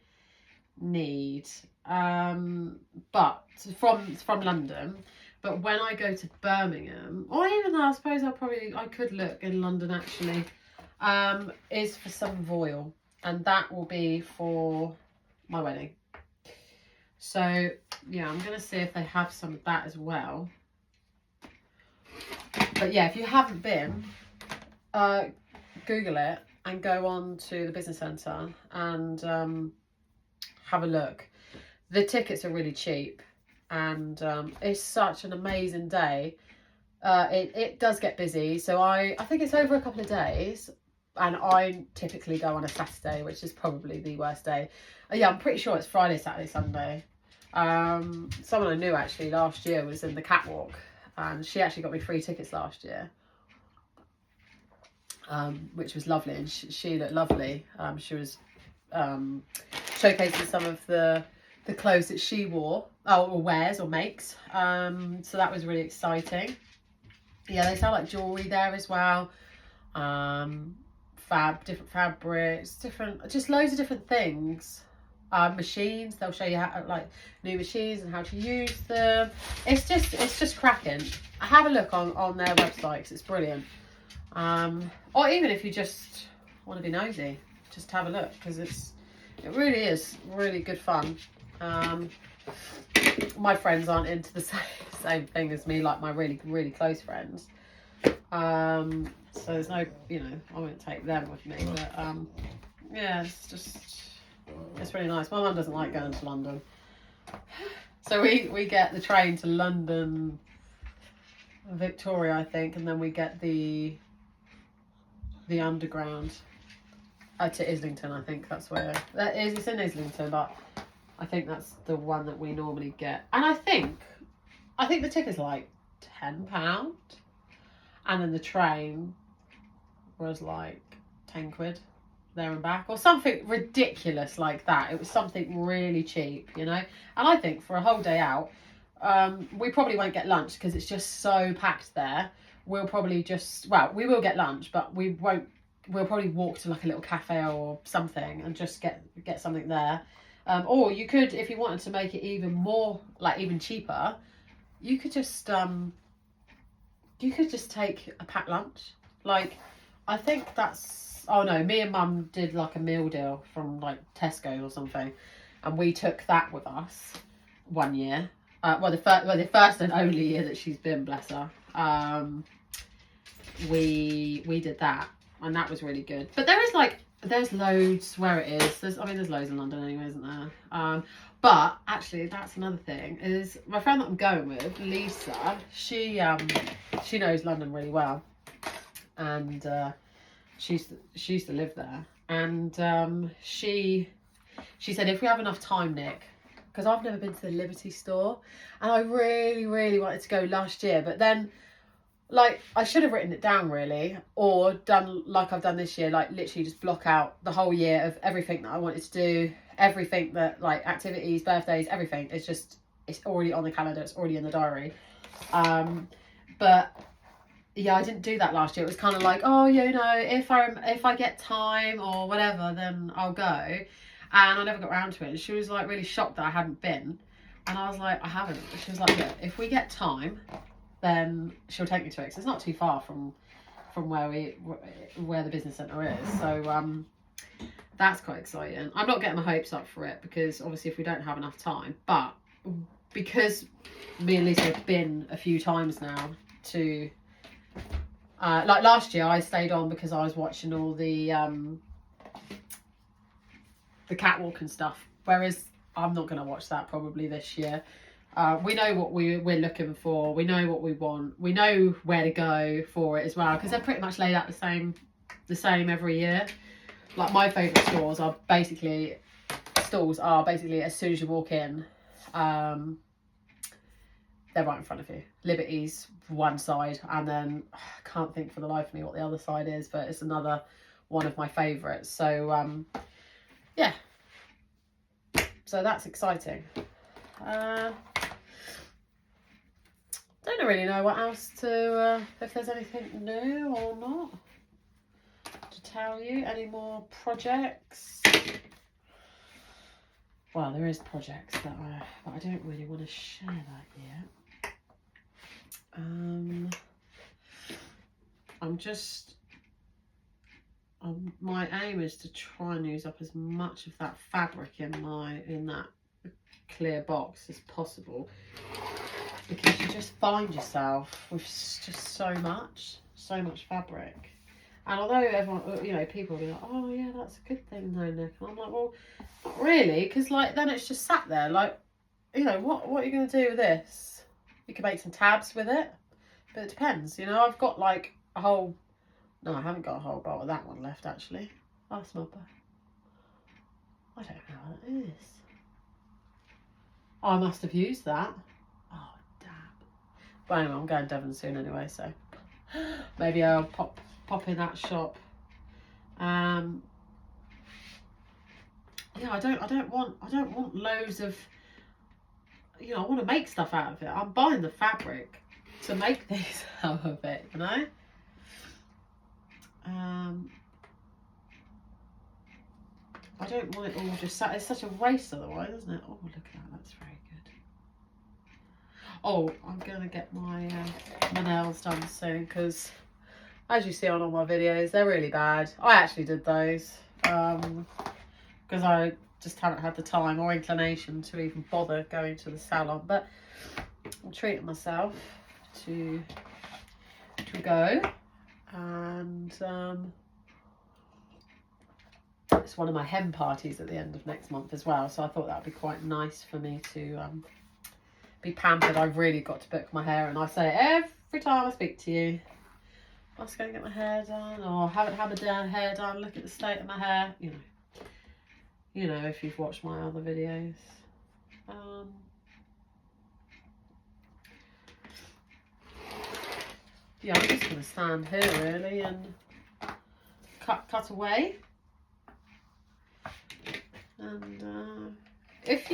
need. But from London. But when I go to Birmingham, or even though I suppose I could look in London actually, is for some voile, and that will be for my wedding. So yeah, I'm gonna see if they have some of that as well. But yeah, if you haven't been, Google it and go on to the business centre and have a look. The tickets are really cheap, and it's such an amazing day. It does get busy, so I think it's over a couple of days, and I typically go on a Saturday, which is probably the worst day. Yeah, I'm pretty sure it's Friday, Saturday, Sunday. Someone I knew actually last year was in the catwalk, and she actually got me free tickets last year, which was lovely, and she looked lovely. She was showcasing some of the clothes that she wore or wears or makes. So that was really exciting. Yeah, they sell like jewelry there as well. Different fabrics, just loads of different things. Machines, they'll show you how, like, new machines and how to use them. It's just cracking. Have a look on their website, 'cause it's brilliant. Or even if you just want to be nosy, just have a look, because it really is really good fun. My friends aren't into the same thing as me, like my really, really close friends. So there's no, I won't take them with me, but yeah, it's really nice. My mum doesn't like going to London, so we get the train to London Victoria, I think, and then we get the underground to Islington. I think that's where that is. It's in Islington, but I think that's the one that we normally get. And I think the ticket's like £10, and then the train was like 10 quid there and back, or something ridiculous like that. It was something really cheap, And I think for a whole day out, we probably won't get lunch because it's just so packed there. We'll probably we will get lunch, but we won't. We'll probably walk to like a little cafe or something and just get something there. Or you could, if you wanted to make it even more, like even cheaper, you could just take a packed lunch. Like, I think me and Mum did like a meal deal from like Tesco or something, and we took that with us one year. The first and only year that she's been, bless her. We did that, and that was really good. But there's loads where it is. There's loads in London anyway, isn't there? But actually, that's another thing, is my friend that I'm going with, Lisa, she knows London really well, and she used to live there, and she said, if we have enough time, Nick, because I've never been to the Liberty store, and I really, really wanted to go last year, but then, like, I should have written it down really, or done like I've done this year, like literally just block out the whole year of everything that I wanted to do, everything that, like, activities, birthdays, everything. It's already on the calendar, it's already in the diary. But yeah, I didn't do that last year. It was kind of like, oh, if I get time or whatever, then I'll go. And I never got around to it. And she was like really shocked that I hadn't been. And I was like, I haven't. And she was like, yeah, if we get time, then she'll take me to it, because it's not too far from where the business centre is. So that's quite exciting. I'm not getting my hopes up for it, because obviously if we don't have enough time, but because me and Lisa have been a few times now to like last year, I stayed on because I was watching all the catwalk and stuff, whereas I'm not going to watch that probably this year. We know what we're looking for. We know what we want. We know where to go for it as well, because they're pretty much laid out the same every year. Like, my favourite stalls are basically as soon as you walk in, they're right in front of you. Liberty's one side, and then I can't think for the life of me what the other side is, but it's another one of my favourites. So yeah, so that's exciting. Don't really know what else to, if there's anything new or not to tell you. Any more projects? Well, there is projects but I don't really want to share that yet. My aim is to try and use up as much of that fabric in that clear box as possible, because you just find yourself with just so much fabric. And although everyone, people will be like, oh yeah, that's a good thing though, Nick. And I'm like, well, not really, because like then it's just sat there. Like, what are you going to do with this? You can make some tabs with it, but it depends. I've got like a whole. No, I haven't got a whole bolt of that one left actually. That's not bad. I don't know what that is. I must have used that. Oh damn. But anyway, I'm going to Devon soon anyway, so maybe I'll pop in that shop. Yeah, I don't want loads of you know, I want to make stuff out of it. I'm buying the fabric to make these out of it, you know. I don't want it all just sat. It's such a waste otherwise, isn't it? Oh, look at that. That's very good. Oh, I'm going to get my nails done soon because, as you see on all my videos, they're really bad. I actually did those because I just haven't had the time or inclination to even bother going to the salon. But I'm treating myself to go, and it's one of my hen parties at the end of next month as well. So I thought that'd be quite nice for me to be pampered. I've really got to book my hair, and I say every time I speak to you, I was going to get my hair done, or haven't had my hair done. Look at the state of my hair. You know, if you've watched my other videos. Yeah, I'm just going to stand here really and cut away. And if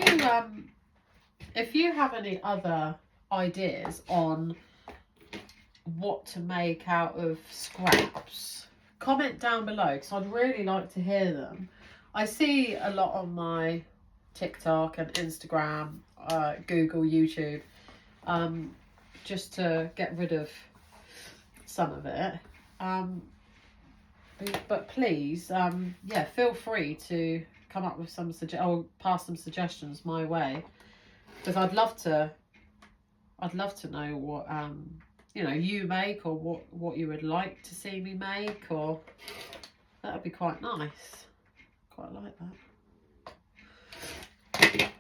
you have any other ideas on what to make out of scraps, comment down below because I'd really like to hear them. I see a lot on my TikTok and Instagram, Google, YouTube, just to get rid of some of it. But please, yeah, feel free to come up with some pass some suggestions my way, because I'd love to know what you know, you make, or what you would like to see me make, or that would be quite nice. Quite like that.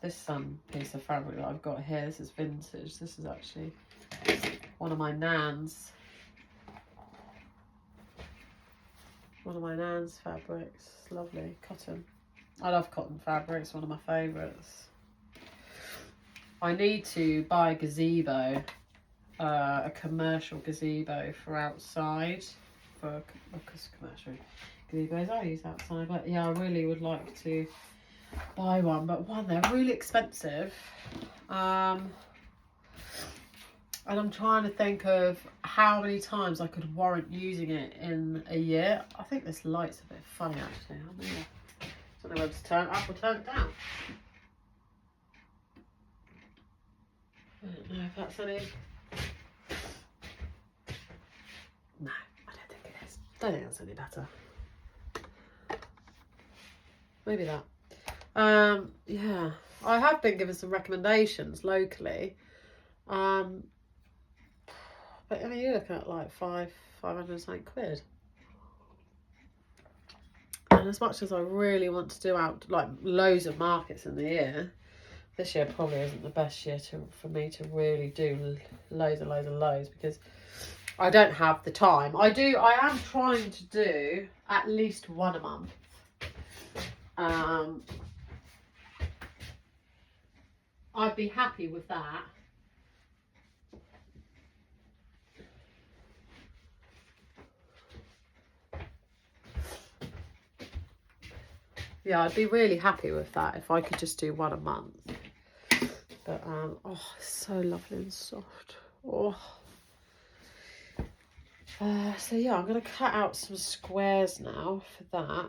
This piece of fabric that I've got here, this is vintage. This is actually one of my Nan's fabrics. Lovely cotton. I love cotton fabric. It's one of my favourites. I need to buy a gazebo, a commercial gazebo for outside, because commercial gazebos I use outside. But yeah, I really would like to buy one. But one, they're really expensive. And I'm trying to think of how many times I could warrant using it in a year. I think this light's a bit funny actually. I don't know whether to turn it up or turn it down. I don't know if that's any... No, I don't think it is. I don't think that's any better. Maybe that. Yeah, I have been given some recommendations locally. But I mean, you're looking at like 500 something quid. And as much as I really want to do out like loads of markets in the year, this year probably isn't the best year for me to really do loads, because I don't have the time. I am trying to do at least one a month. I'd be happy with that. Yeah, I'd be really happy with that if I could just do one a month. But oh, it's so lovely and soft. Oh. So yeah, I'm gonna cut out some squares now for that.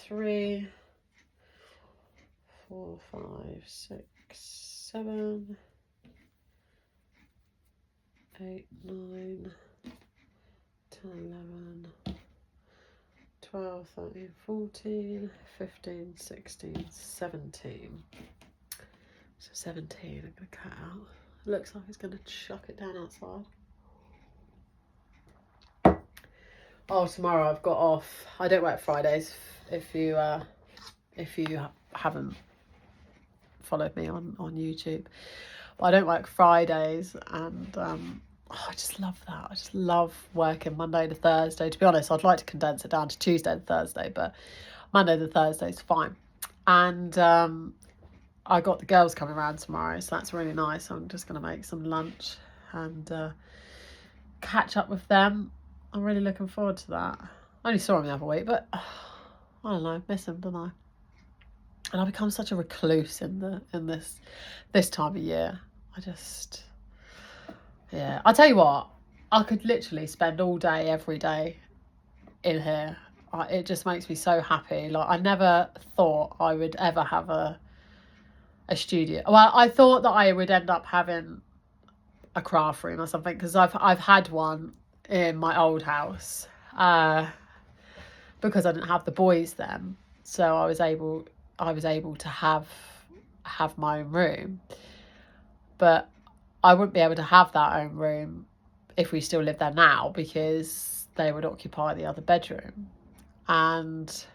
3, 4, 5, 6, 7, 8, 9, 10, 11, 12, 13, 14, 15, 16, 17. So 17 I'm going to cut out. It looks like it's going to chuck it down outside. Oh, tomorrow I've got off. I don't work Fridays, if you haven't followed me on YouTube. But I don't work Fridays, and I just love that. I just love working Monday to Thursday. To be honest, I'd like to condense it down to Tuesday to Thursday, but Monday to Thursday is fine. And I got the girls coming around tomorrow, so that's really nice. I'm just going to make some lunch and catch up with them. I'm really looking forward to that. I only saw them the other week, but I don't know, miss them, don't I? And I become such a recluse in this time of year. Yeah. I'll tell you what, I could literally spend all day, every day in here. It just makes me so happy. Like, I never thought I would ever have a studio. Well, I thought that I would end up having a craft room or something, because I've had one in my old house, because I didn't have the boys then, so I was able to have my own room. But I wouldn't be able to have that own room if we still lived there now, because they would occupy the other bedroom. And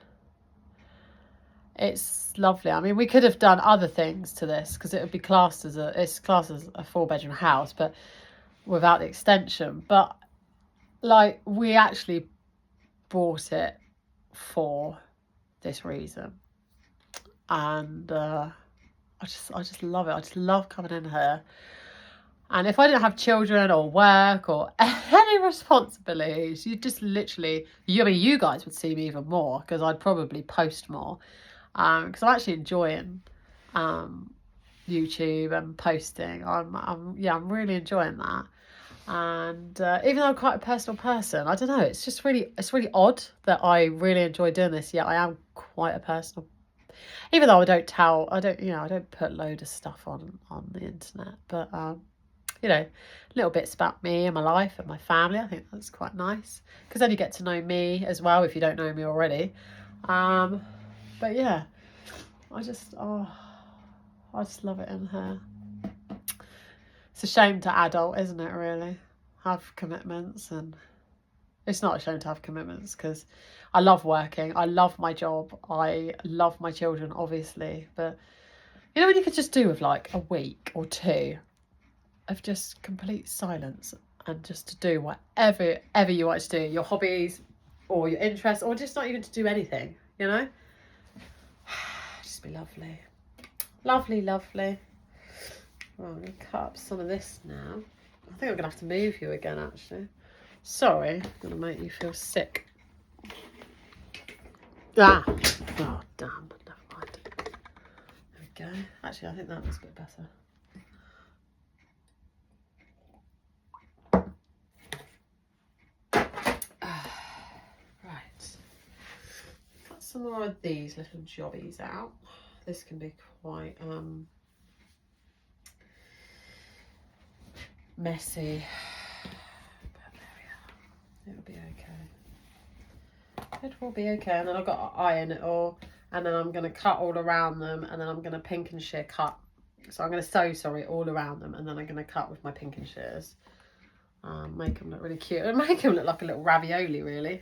it's lovely. I mean, we could have done other things to this, because it would be classed as a 4-bedroom house, but without the extension. But like, we actually bought it for this reason, and I just love it. I just love coming in here. And if I didn't have children or work or any responsibilities, you just literally, you guys would see me even more, because I'd probably post more, because I'm actually enjoying YouTube and posting. I'm really enjoying that. And even though I'm quite a personal person, I don't know, it's really odd that I really enjoy doing this, yet I am quite a personal, even though I don't put load of stuff on the internet, but little bits about me and my life and my family. I think that's quite nice, because then you get to know me as well, if you don't know me already. But yeah, I just love it in here. It's a shame to adult, isn't it, really? Have commitments. And it's not a shame to have commitments, because I love working. I love my job. I love my children, obviously. But, when you could just do with like a week or two of just complete silence, and just to do whatever you want to do, your hobbies or your interests, or just not even to do anything, Just be lovely. Lovely, lovely. Well, I'm going to cut up some of this now. I think I'm going to have to move you again, actually. Sorry, I'm going to make you feel sick. Oh, damn. Never mind. There we go. Actually, I think that looks a bit better. Right. Cut some more of these little jobbies out. This can be quite messy, but there we are. It'll be okay. It will be okay. And then I've got to iron it all, and then I'm going to cut all around them, and then I'm going to pink and shear cut. So I'm going to sew all around them, and then I'm going to cut with my pink and shears. Make them look really cute, and make them look like a little ravioli, really.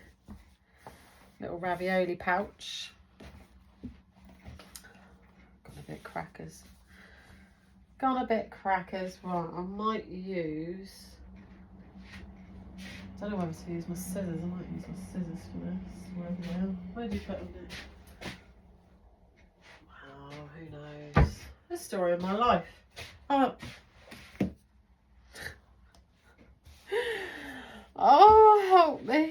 Little ravioli pouch. Got a bit crackers. Right, I might use, I don't know whether to use my scissors. I might use my scissors for this. Where did you put them there? Wow, who knows? The story of my life. Oh, help me.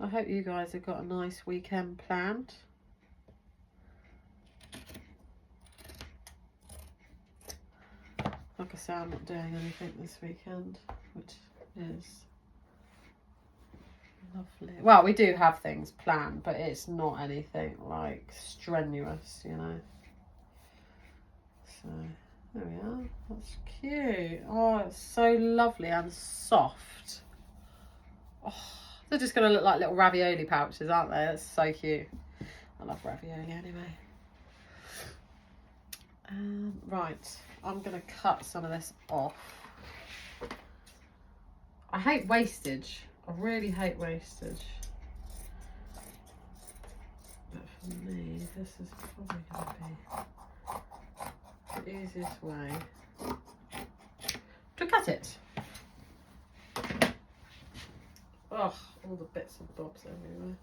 I hope you guys have got a nice weekend planned. Like I say, I'm not doing anything this weekend, which is lovely. Well, we do have things planned, but it's not anything like strenuous, So there we are. That's cute. Oh, it's so lovely and soft. Oh, they're just going to look like little ravioli pouches, aren't they? That's so cute. I love ravioli anyway. Right, I'm going to cut some of this off. I hate wastage. I really hate wastage. But for me, this is probably going to be the easiest way to cut it. Oh, all the bits and bobs everywhere.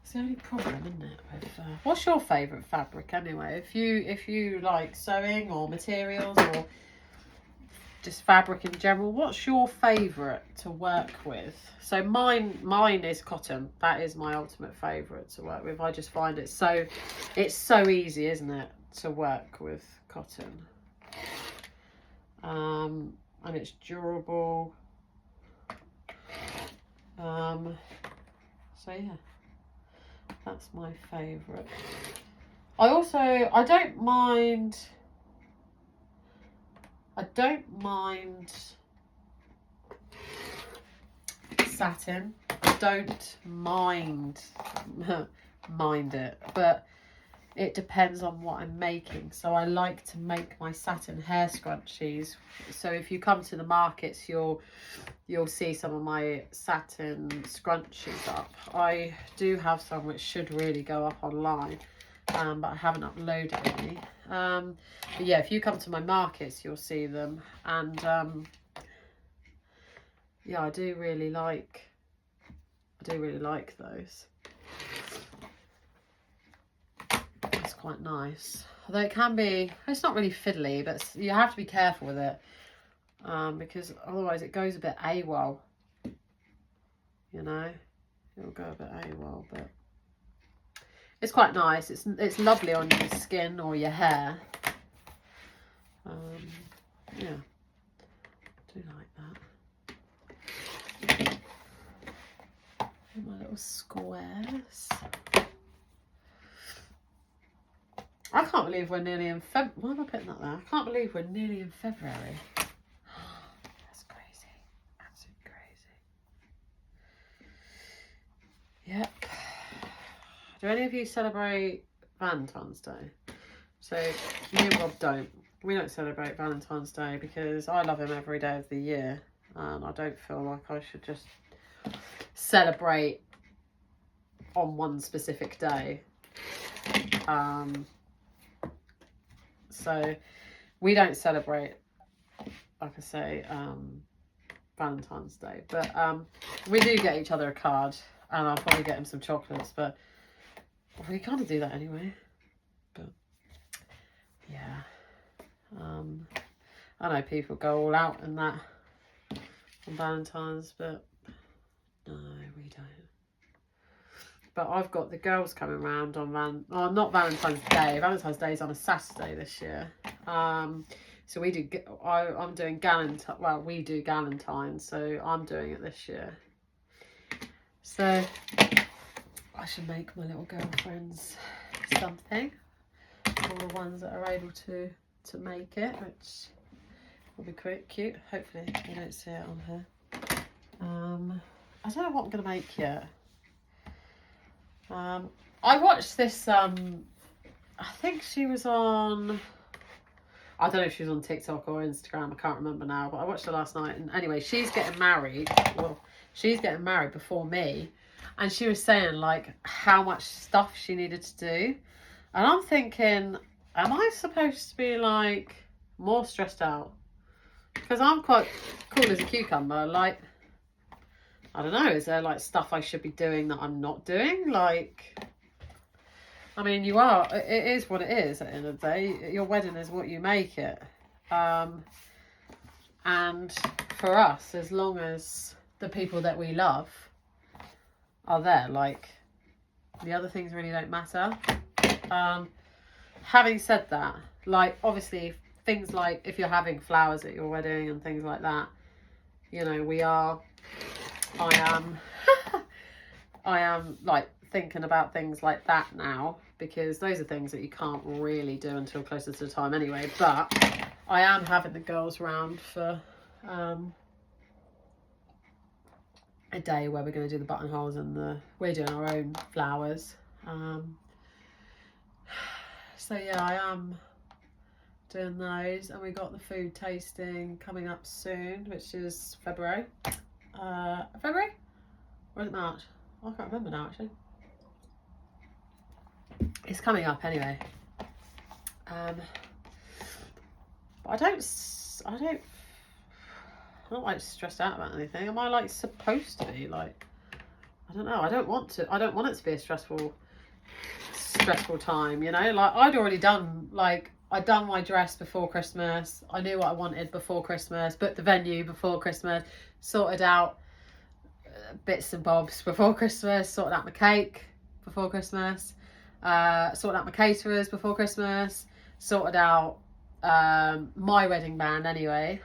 It's the only problem, isn't it? With what's your favourite fabric anyway? If you like sewing or materials or just fabric in general, what's your favourite to work with? So mine is cotton. That is my ultimate favourite to work with. I just find it's so easy, isn't it, to work with cotton. And it's durable. So yeah, that's my favourite. I don't mind satin. I don't mind it, but it depends on what I'm making. So I like to make my satin hair scrunchies. So if you come to the markets, you'll see some of my satin scrunchies up. I do have some which should really go up online, but I haven't uploaded any. But yeah, if you come to my markets, you'll see them. And yeah, I do really like those. It's quite nice. Although it can be, it's not really fiddly, but you have to be careful with it, because otherwise it goes a bit AWOL. You know, it'll go a bit AWOL, but it's quite nice. It's lovely on your skin or your hair. Yeah, I do like that. My little squares. I can't believe we're nearly in February. Why am I putting that there? I can't believe we're nearly in February. That's crazy. Absolutely crazy. Yep. Do any of you celebrate Valentine's Day? So me and Rob don't. We don't celebrate Valentine's Day because I love him every day of the year, and I don't feel like I should just celebrate on one specific day. So we don't celebrate, like I say, Valentine's Day, but we do get each other a card, and I'll probably get him some chocolates, but we kind of do that anyway. But yeah, I know people go all out in that on Valentine's, but no, we don't. But I've got the girls coming around on not Valentine's Day. Valentine's Day is on a Saturday this year. So we do. I'm doing Galentine. Well, we do Galentine, so I'm doing it this year. So I should make my little girlfriends something. All the ones that are able to make it, which will be quite cute. Hopefully you don't see it on here. I don't know what I'm going to make yet. I watched this, I think she was on, I don't know if she was on TikTok or Instagram, I can't remember now, but I watched her last night. And anyway, she's getting married. Well, she's getting married before me. And she was saying, like, how much stuff she needed to do. And I'm thinking, am I supposed to be, like, more stressed out? Because I'm quite cool as a cucumber. Like, I don't know, is there, like, stuff I should be doing that I'm not doing? Like, I mean, you are, it is what it is at the end of the day. Your wedding is what you make it. And for us, as long as the people that we love are there, like, the other things really don't matter. Having said that, like, obviously things like if you're having flowers at your wedding and things like that, you know, I am like thinking about things like that now, because those are things that you can't really do until closer to the time anyway. But I am having the girls round for a day where we're going to do the buttonholes and we're doing our own flowers. So yeah, I am doing those, and we got the food tasting coming up soon, which is February. February? Or is it March? I can't remember now, actually. It's coming up anyway. But I'm not like stressed out about anything. Am I like supposed to be? Like, I don't know. I don't want it to be a stressful time, you know? Like, I'd already done like I'd done my dress before Christmas. I knew what I wanted before Christmas. Booked the venue before Christmas. Sorted out bits and bobs before Christmas. Sorted out my cake before Christmas. Sorted out my caterers before Christmas. Sorted out my wedding band anyway.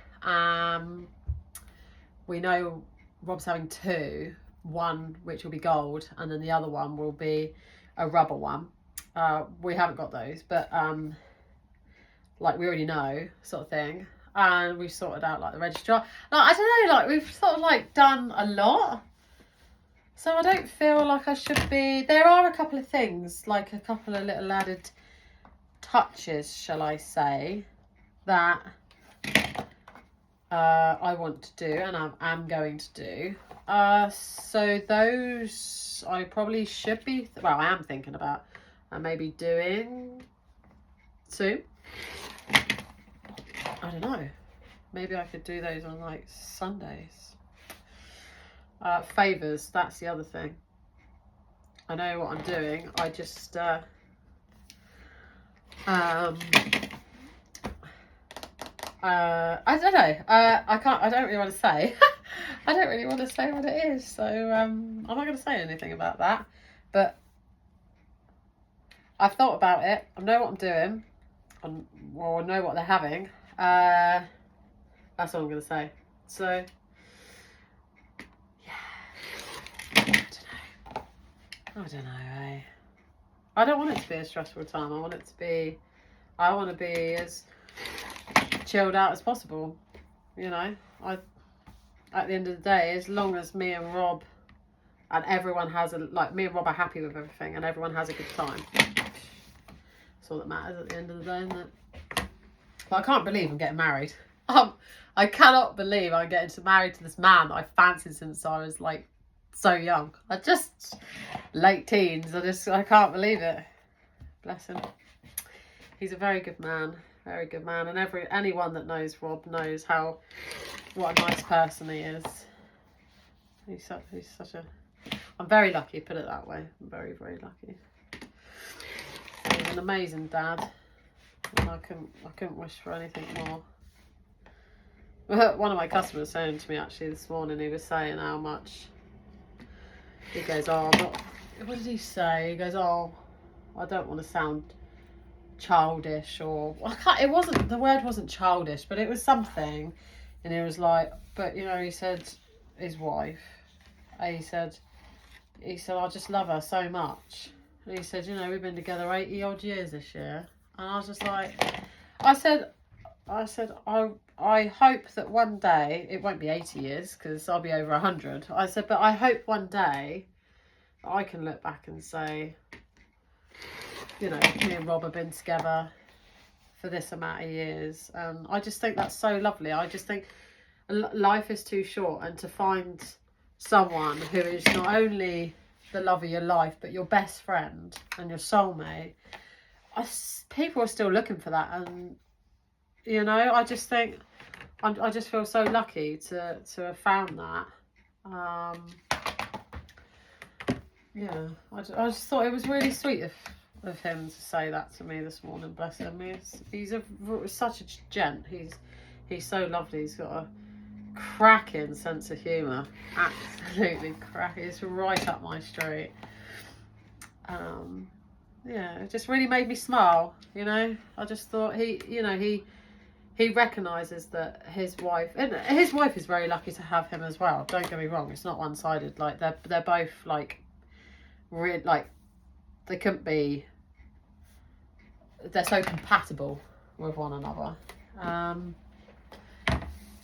We know Rob's having two. One which will be gold, and then the other one will be a rubber one. We haven't got those, but like we already know, sort of thing. And we've sorted out like the registrar. Like, I don't know, like we've sort of like done a lot. So I don't feel like I should be. There are a couple of things, like a couple of little added touches, shall I say, that I want to do and I'm going to do. So those I probably should be. Well, I am thinking about maybe doing soon. I don't know. Maybe I could do those on like Sundays. Favours, that's the other thing. I know what I'm doing. I just I don't know. I don't really want to say. I don't really want to say what it is. So I'm not going to say anything about that. But I've thought about it. I know what I'm doing. I know what they're having. That's all I'm going to say. So, yeah. I don't know, eh? I don't want it to be a stressful time. I want to be as chilled out as possible. You know, at the end of the day, as long as me and Rob and everyone me and Rob are happy with everything and everyone has a good time. That's all that matters at the end of the day, isn't it? But I can't believe I'm getting married. I cannot believe I'm getting married to this man that I fancied since I was like so young. I just late teens. I can't believe it. Bless him. He's a very good man. Very good man. And anyone that knows Rob knows what a nice person he is. He's such a. I'm very lucky. Put it that way. I'm very, very lucky. He's an amazing dad. And I couldn't wish for anything more. One of my customers saying to me actually this morning, he was saying how much. He goes, oh, I'm not. What did he say? He goes, oh, I don't want to sound childish, or the word wasn't childish, but it was something. And he was like, but you know, he said his wife. He said, I just love her so much. And he said, you know, we've been together 80 odd years this year. And I was just like, I said, I hope that one day, it won't be 80 years because I'll be over 100. I said, but I hope one day I can look back and say, you know, me and Rob have been together for this amount of years. I just think that's so lovely. I just think life is too short, and to find someone who is not only the love of your life, but your best friend and your soulmate, people are still looking for that. And, you know, I just think, I just feel so lucky to have found that. Yeah, I just thought it was really sweet of him to say that to me this morning. Bless him. He's such a gent. He's so lovely. He's got a cracking sense of humour. Absolutely cracking. It's right up my street. Yeah, it just really made me smile. You know, I just thought he recognises that his wife is very lucky to have him as well. Don't get me wrong. It's not one-sided. Like they're both like. Like they couldn't be. They're so compatible with one another.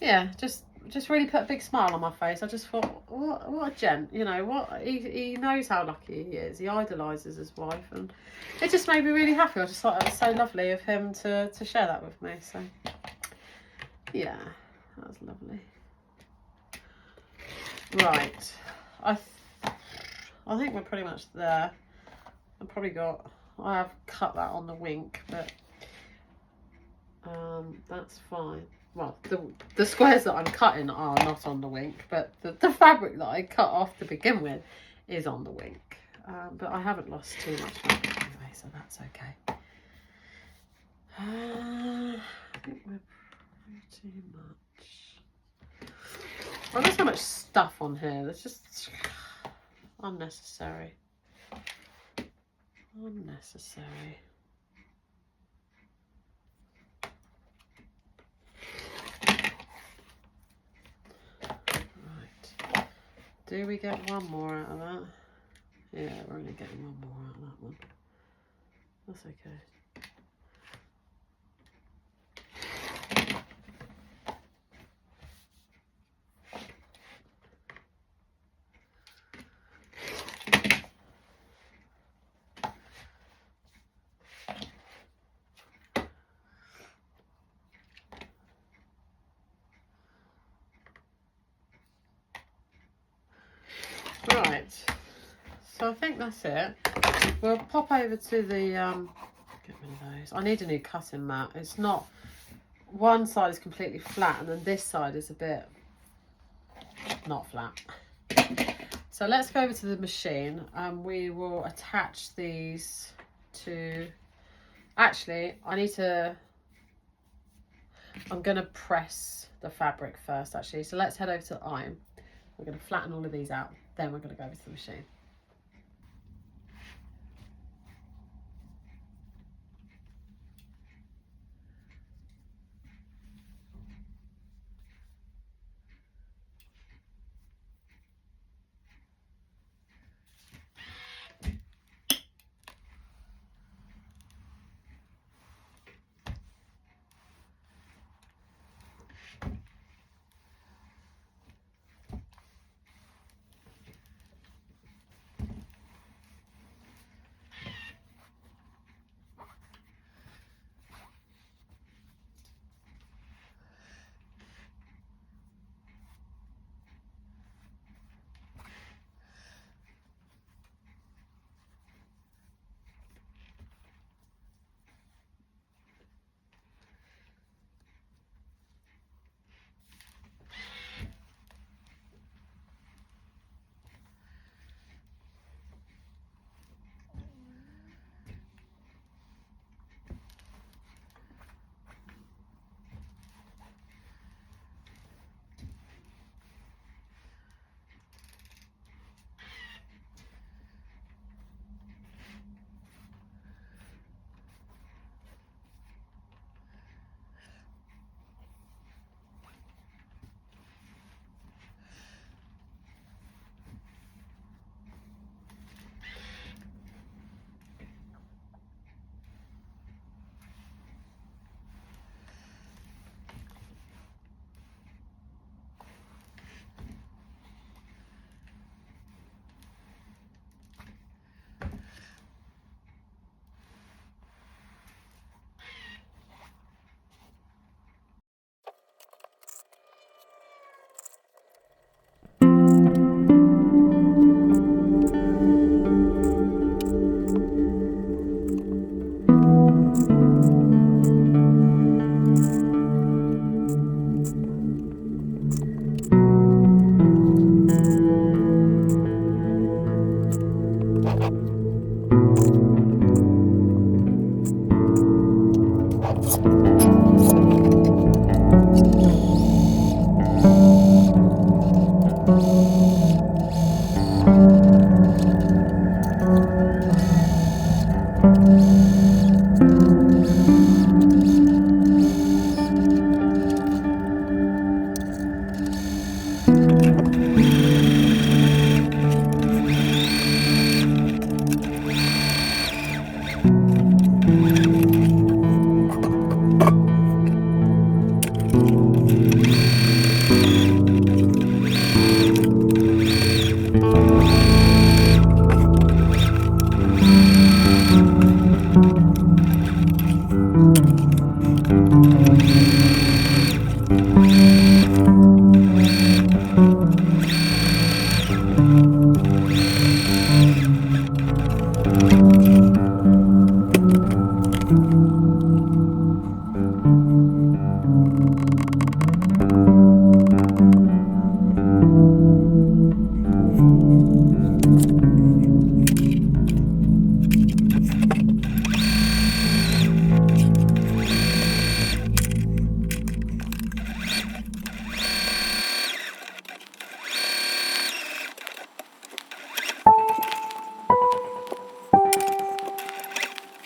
Yeah, just really put a big smile on my face. I just thought, what a gent, you know. What he knows how lucky he is. He idolises his wife, and it just made me really happy. I just thought it was so lovely of him to share that with me. So yeah, that was lovely. Right, I think we're pretty much there. I have cut that on the wink, but that's fine. Well, the squares that I'm cutting are not on the wink, but the fabric that I cut off to begin with is on the wink. But I haven't lost too much fabric anyway, so that's okay. I think we're pretty much. Oh, there's so much stuff on here. That's just unnecessary. Unnecessary. Right. Do we get one more out of that? Yeah, we're only getting one more out of that one. That's okay. Right, so I think that's it. We'll pop over to the, get rid of those. I need a new cutting mat. It's not, one side is completely flat and then this side is a bit not flat. So let's go over to the machine and we will attach these to, actually I'm going to press the fabric first actually. So let's head over to the iron. We're going to flatten all of these out, then we're going to go over to the machine.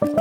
Tell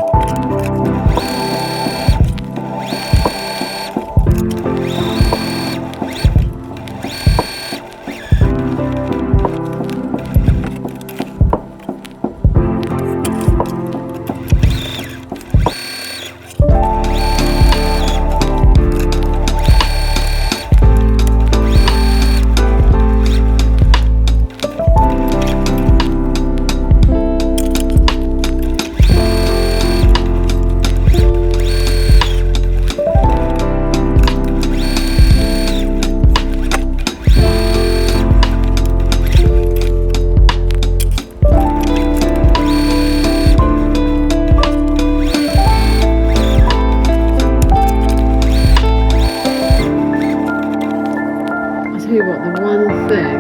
you what, the one thing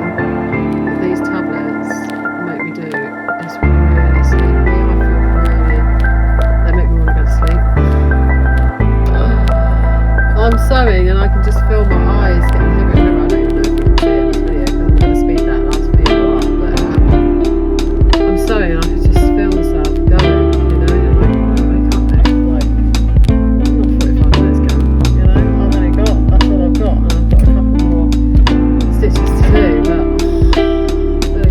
that these tablets make me do is really sleepy. I feel really, they make me want to go to sleep. I'm sewing and I can just feel my eyes getting heavier and heavier. I don't even know if you can see it in this video because I'm going to speed that last video up, but I'm sewing and I can just feel myself going, you know, and like, I can't make, like, not 45 minutes going, you know, I've only got, that's all I've got, and I've got a couple more stitches to do, but I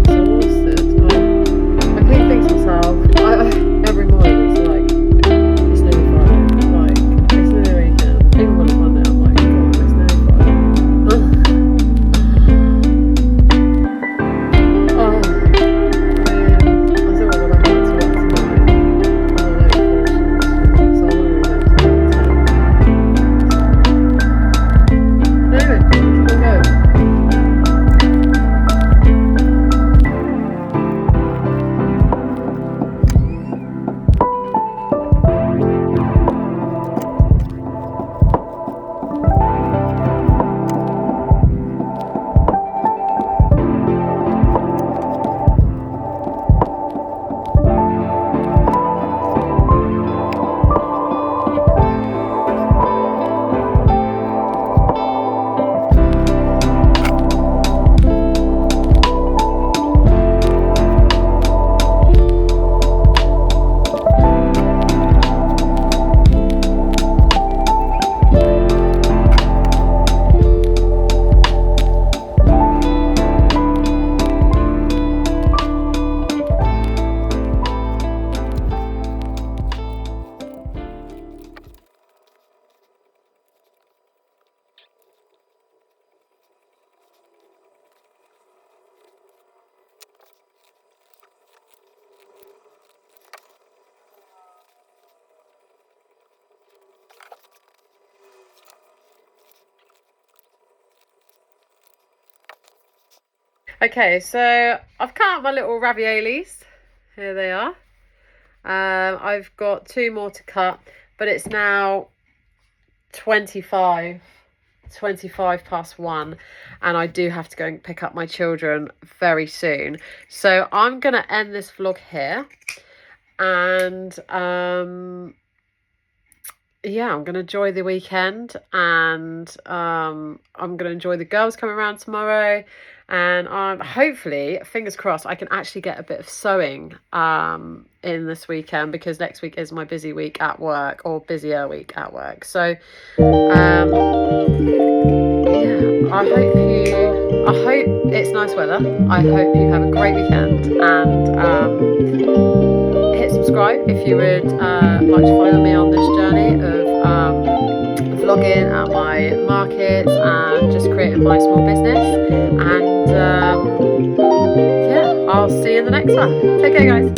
feel exhausted. I keep thinking to myself, every morning it's like, it's nearly Friday, like, it's nearly weekend. Even when it's Monday, I'm like, God, it's nearly Friday. Oh, I still want to go back to work tonight. I don't know, so I'm not really going to anyway, keep on going. Okay, so I've cut out my little raviolis. Here they are. I've got 2 more to cut, but it's now 25 past 1, and I do have to go and pick up my children very soon. So I'm going to end this vlog here, and yeah, I'm going to enjoy the weekend, and I'm going to enjoy the girls coming around tomorrow, and hopefully, fingers crossed, I can actually get a bit of sewing in this weekend, because next week is my busy week at work, or busier week at work. So yeah, I hope it's nice weather. I hope you have a great weekend, and hit subscribe if you would like to follow me on this journey of vlogging at my markets and just creating my small business. And yeah, I'll see you in the next one. Take care, guys.